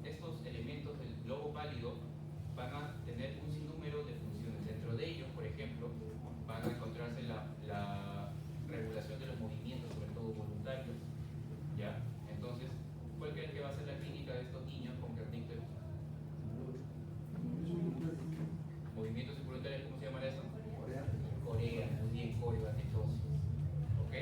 estos elementos del globo pálido van a tener un sinnúmero de funciones. Dentro de ellos, por ejemplo, van a encontrarse la regulación de los movimientos, sobre todo voluntarios. ¿Ya? Entonces, ¿cuál creen que va a ser la clínica de estos niños con Kernicterus? Movimientos involuntarios, ¿cómo se llama eso? Corea, muy bien, coreoanetosis. ¿Ok?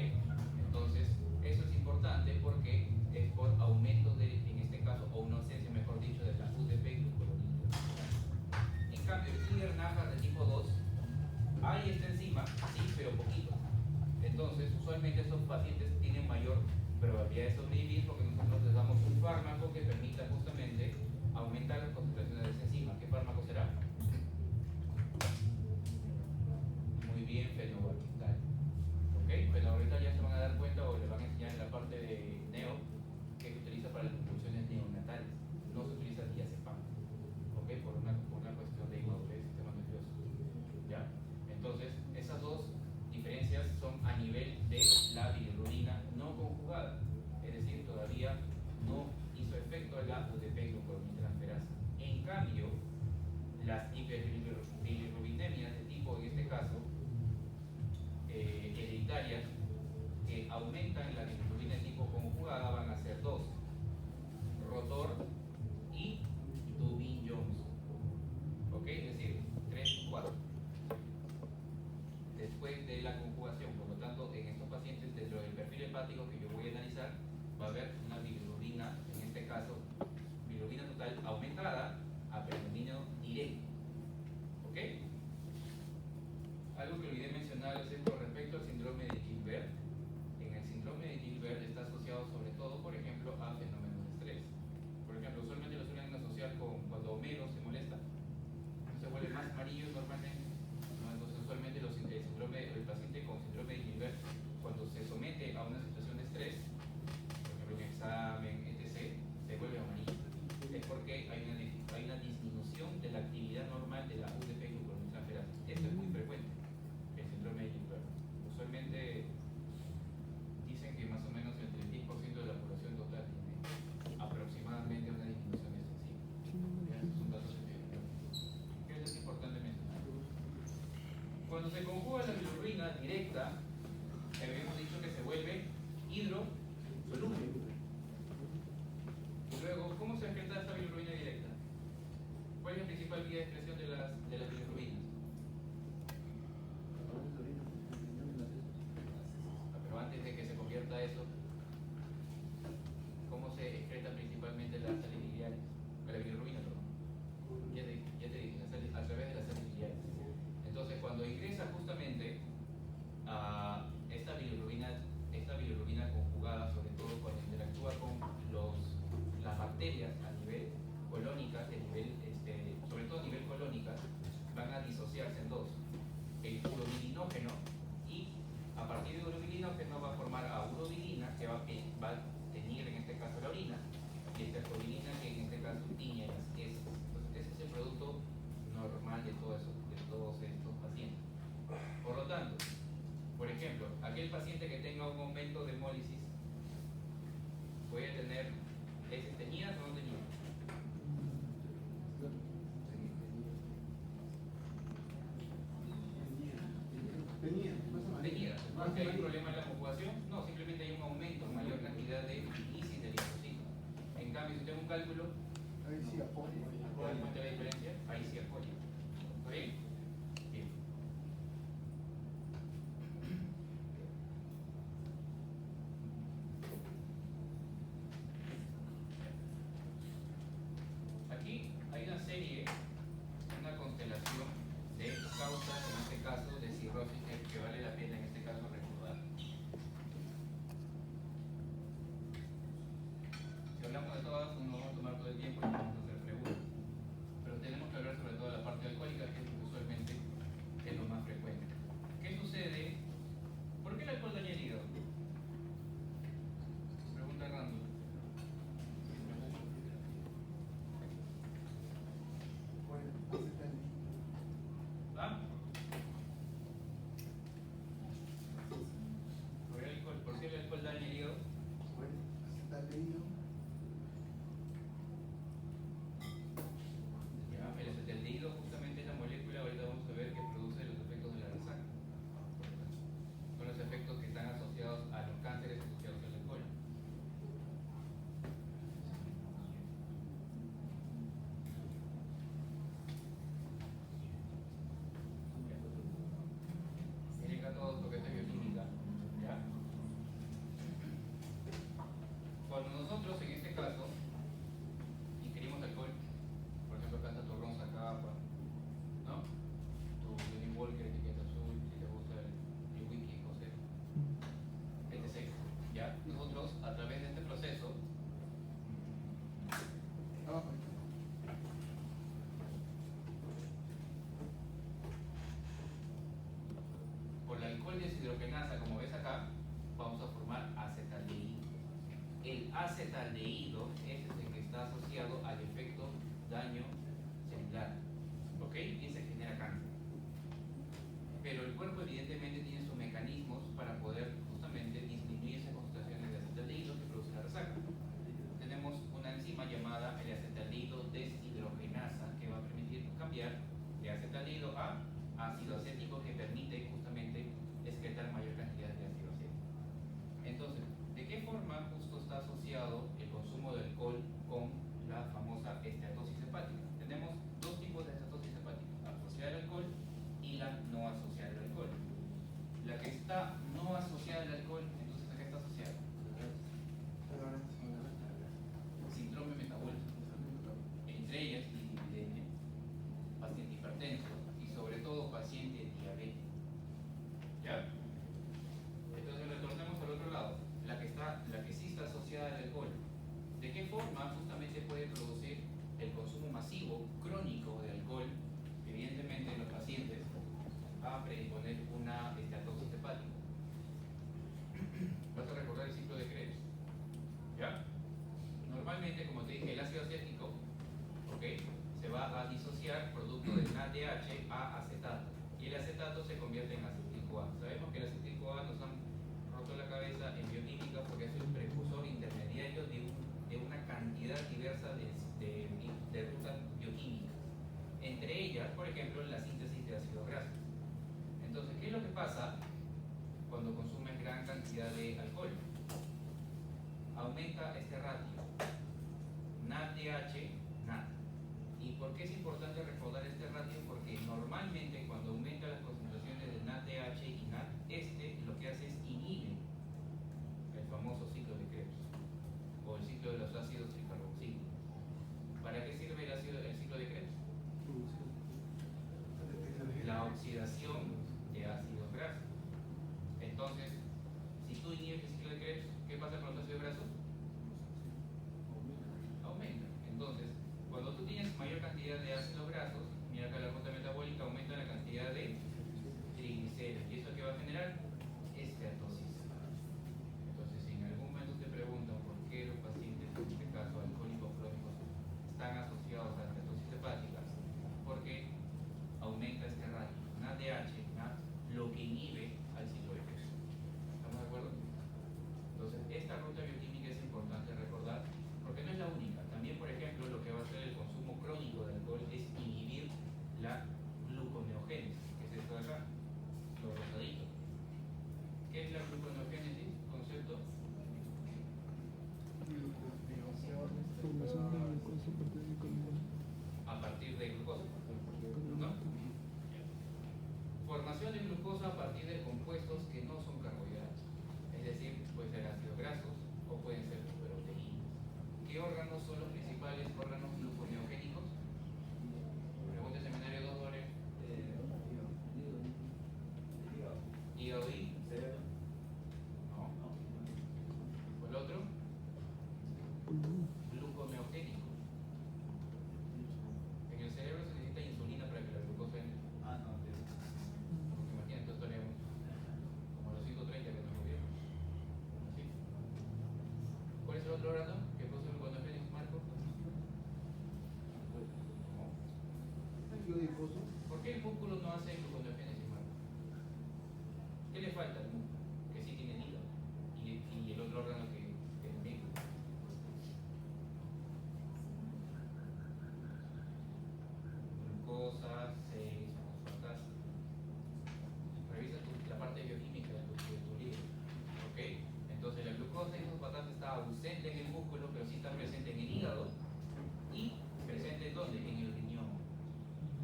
Entonces, eso es importante porque es por aumento de, en este caso, o una ausencia, mejor dicho, de la UDP glucuronil. En cambio, el Klinger-Najar de tipo 2, hay esta enzima, sí, pero poquito. Entonces, usualmente estos pacientes tienen mayor probabilidad de sobrevivir porque nosotros les damos un fármaco que permita justamente aumentar las concentraciones de esa enzima. ¿Qué fármaco será? Muy bien, fenobarbital. ¿Ok? Fenobarbital ya se van a dar cuenta o les van a enseñar en la parte de neo que se utiliza para las convulsiones neonatales. No se utiliza diazepam. ¿Ok? Por una cuestión de inmadurez del sistema nervioso. ¿Ya? Entonces, esas dos diferencias son a nivel de la bilirrubina no conjugada. Es decir, todavía no hizo efecto la UDP glucuronil transferasa. amarillo normalmente. ¿No? Entonces, usualmente el paciente con síndrome de Gilbert, cuando se somete a una situación de estrés, por ejemplo, un examen, etc., se vuelve amarillo. Es porque hay una disminución de la actividad normal de la UDP y glucorontransferasa. Esto es muy frecuente, el síndrome de Gilbert. Usualmente dicen que más o menos entre el 10% de la población total tiene aproximadamente una disminución extensiva. Ya, estos son datos epidemiológicos. ¿Qué es importante mencionar? Cuando se conjuga la bilirrubina directa, habíamos dicho que se vuelve hidrosoluble. Y luego, ¿cómo se excreta esta bilirrubina directa? ¿Cuál es la principal vía de expresión de las bilirrubinas? Pero antes de que se convierta eso, ¿cómo se excreta principalmente las sales biliares? La bilirrubina, perdón. Ya te dije, a través de las sales biliares. Entonces, cuando ingresa justamente a esta bilirrubina conjugada, sobre todo cuando interactúa con las bacterias a nivel colónicas, sobre todo a nivel colónicas, van a disociarse en dos: el urobilinógeno, y a partir de urobilinógeno va a formar a urobilina, que va a teñir en este caso la orina, y estercobilina, que en este caso tiñe las heces. Entonces, ese es el producto normal de todos estos pacientes. Por lo tanto, por ejemplo, aquel paciente que tenga un aumento de hemólisis puede tener heces teñidas o no teñidas. Teñidas. ¿Porque hay un problema en la conjugación? No, simplemente hay un aumento en mayor cantidad de índices de linfocitos. En cambio, si tengo un cálculo, Ahí sí apoyo. ¿te das cuenta de la diferencia? Ahí sí apoya. ¿Está bien? Bien. Aquí hay una serie, una constelación de causas, en este caso de cirrosis, que vale la pena en este caso recordar. Si hablamos de todas, no vamos a tomar todo el tiempo y vamos a hacer preguntas. Pero tenemos que hablar sobre todo de la parte alcohólica, que usualmente es lo más frecuente. ¿Qué sucede? ¿Por qué el alcohol daña el hígado? Pregunta random. Bueno, acetal. ¿Ah? ¿Por qué el alcohol daña el hígado? Bueno, acetaldehído. Ya, el acetaldehído justamente es la molécula, ahorita vamos a ver, que produce los efectos de la resaca. Son los efectos que están asociados a los cánceres asociados al alcohol. Miren acá todos porque esto es bioquímica. ¿Ya? Cuando nosotros, en este caso, ingerimos alcohol, por ejemplo, acá está tu ronza capa, ¿no? Tu Johnny Walker, etiqueta azul, si te gusta el whisky, José, etc. ¿Ya? Nosotros, a través de este proceso, Abajo. por la alcohol deshidrogenasa, como ves acá, vamos a formar acetaldehído. El acetaldehído es el que está asociado al efecto daño celular, ¿ok? Y se genera cáncer. Pero el cuerpo evidentemente tiene sus mecanismos para poder justamente disminuir esas concentraciones de acetaldehído que produce la resaca. Tenemos una enzima llamada el acetaldehído deshidrogenasa, que va a permitir cambiar de acetaldehído a ácido acético, que permite justamente excretar mayor cantidad de ácido acético. Entonces, ¿de qué forma justo está asociado el consumo de alcohol con la famosa esteatosis hepática? Tenemos dos tipos de esteatosis hepática: asociada al alcohol y la no asociada al alcohol. La que está no asociada al disociar producto del NADH a acetato. Y el acetato se convierte en acetil-CoA. Sabemos que el acetil-CoA nos han roto la cabeza en bioquímica porque es el precursor intermediario de una cantidad diversa de rutas bioquímicas. Entre ellas, por ejemplo, la síntesis de ácidos grasos. Entonces, ¿qué es lo que pasa cuando consumes gran cantidad de alcohol? Aumenta este ratio NADH-NAD. ¿Y por qué es importante recordar este ratio? Porque normalmente cuando aumenta las concentraciones de NADH y NAD, lo que hace es inhibe el famoso ciclo de Krebs o el ciclo de los ácidos tricarboxílicos. ¿Para qué sirve el ciclo de Krebs? La oxidación de ácidos grasos. Entonces, si tú inhibes el ciclo de Krebs, ¿qué pasa con los ácidos grasos? Aumenta. Entonces, cuando tú tienes mayor cantidad de ácidos grasos, mira que la ruta metabólica aumenta la cantidad de triglicéridos. ¿Y eso qué va a generar? Esteatosis. Entonces, si en algún momento te preguntan por qué los pacientes, en este caso alcohólicos crónicos, están asociados a esteatosis hepática, porque aumenta este ratio NADH, NAD, lo que inhibe al ciclo de Krebs. ¿Estamos de acuerdo? Entonces, esta ruta bioquímica es importante recordar porque no es la única. También, por ejemplo, lo que va a hacer el consumo crónico de alcohol es inhibir la gluconeogénesis, que es esto de acá, lo rosadito. ¿Qué es la gluconeogénesis? Concepto. Formación de glucosa a partir de carbohidratos. A partir de glucosa, ¿no? Formación de glucosa a partir de compuestos que no son carbohidratos. Es decir, pueden ser ácidos grasos o pueden ser proteínas. ¿Qué órganos son los principales órganos gluconeogénicos? Pregunta seminario 2 dólares. Hígado y cerebro. no. ¿Cuál otro? Gluconeogénico. En el cerebro se necesita insulina para que la glucosa entre. Ah, no, Porque imagínate, entonces estaríamos como a los 130 que nos movieron. ¿Sí? ¿Cuál es el otro órgano que produce gluconeogénico, Marco? No. ¿Por qué el músculo no hace gluconeogénesis, Marco? ¿Qué le falta al músculo? Que sí tiene el hígado y el otro órgano que también. Glucosa, 6, fosfatas. Revisa la parte bioquímica de tu libro. ¿Ok? Entonces la glucosa y fosfatas está ausente en el músculo, pero sí está presente en el hígado y presente ¿en dónde? En el riñón.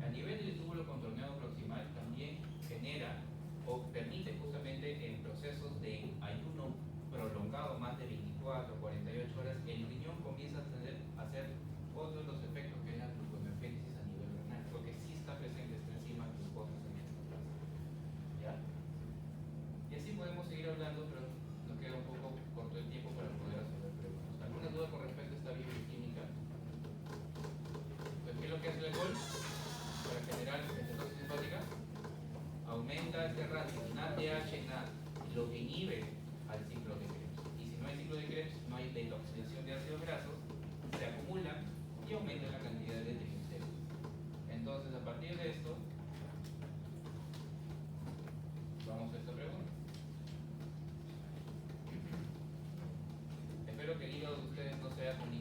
A nivel del túbulo contorneado proximal también genera o permite justamente en procesos de ayuno prolongado, más de 24 o 48 horas, el riñón comienza a hacer otro de los efectos que es la gluconeogénesis a nivel renal, porque sí está presente esta enzima glucosa en el citoplasma. ¿Ya? Y así podemos seguir hablando, pero nos queda un poco corto el tiempo para poder resolver preguntas. ¿Alguna duda con respecto a esta bioquímica? Entonces, ¿qué es lo que hace el alcohol para generar estatosis hepática? Aumenta este ratio NADH-NAD, lo que inhibe al ciclo de Krebs. Y si no hay ciclo de Krebs, no hay detoxidación de ácidos grasos, se acumulan y aumenta la cantidad de triglicéridos. Entonces, a partir de esto, vamos a esta pregunta. Espero que el hígado de ustedes no sea un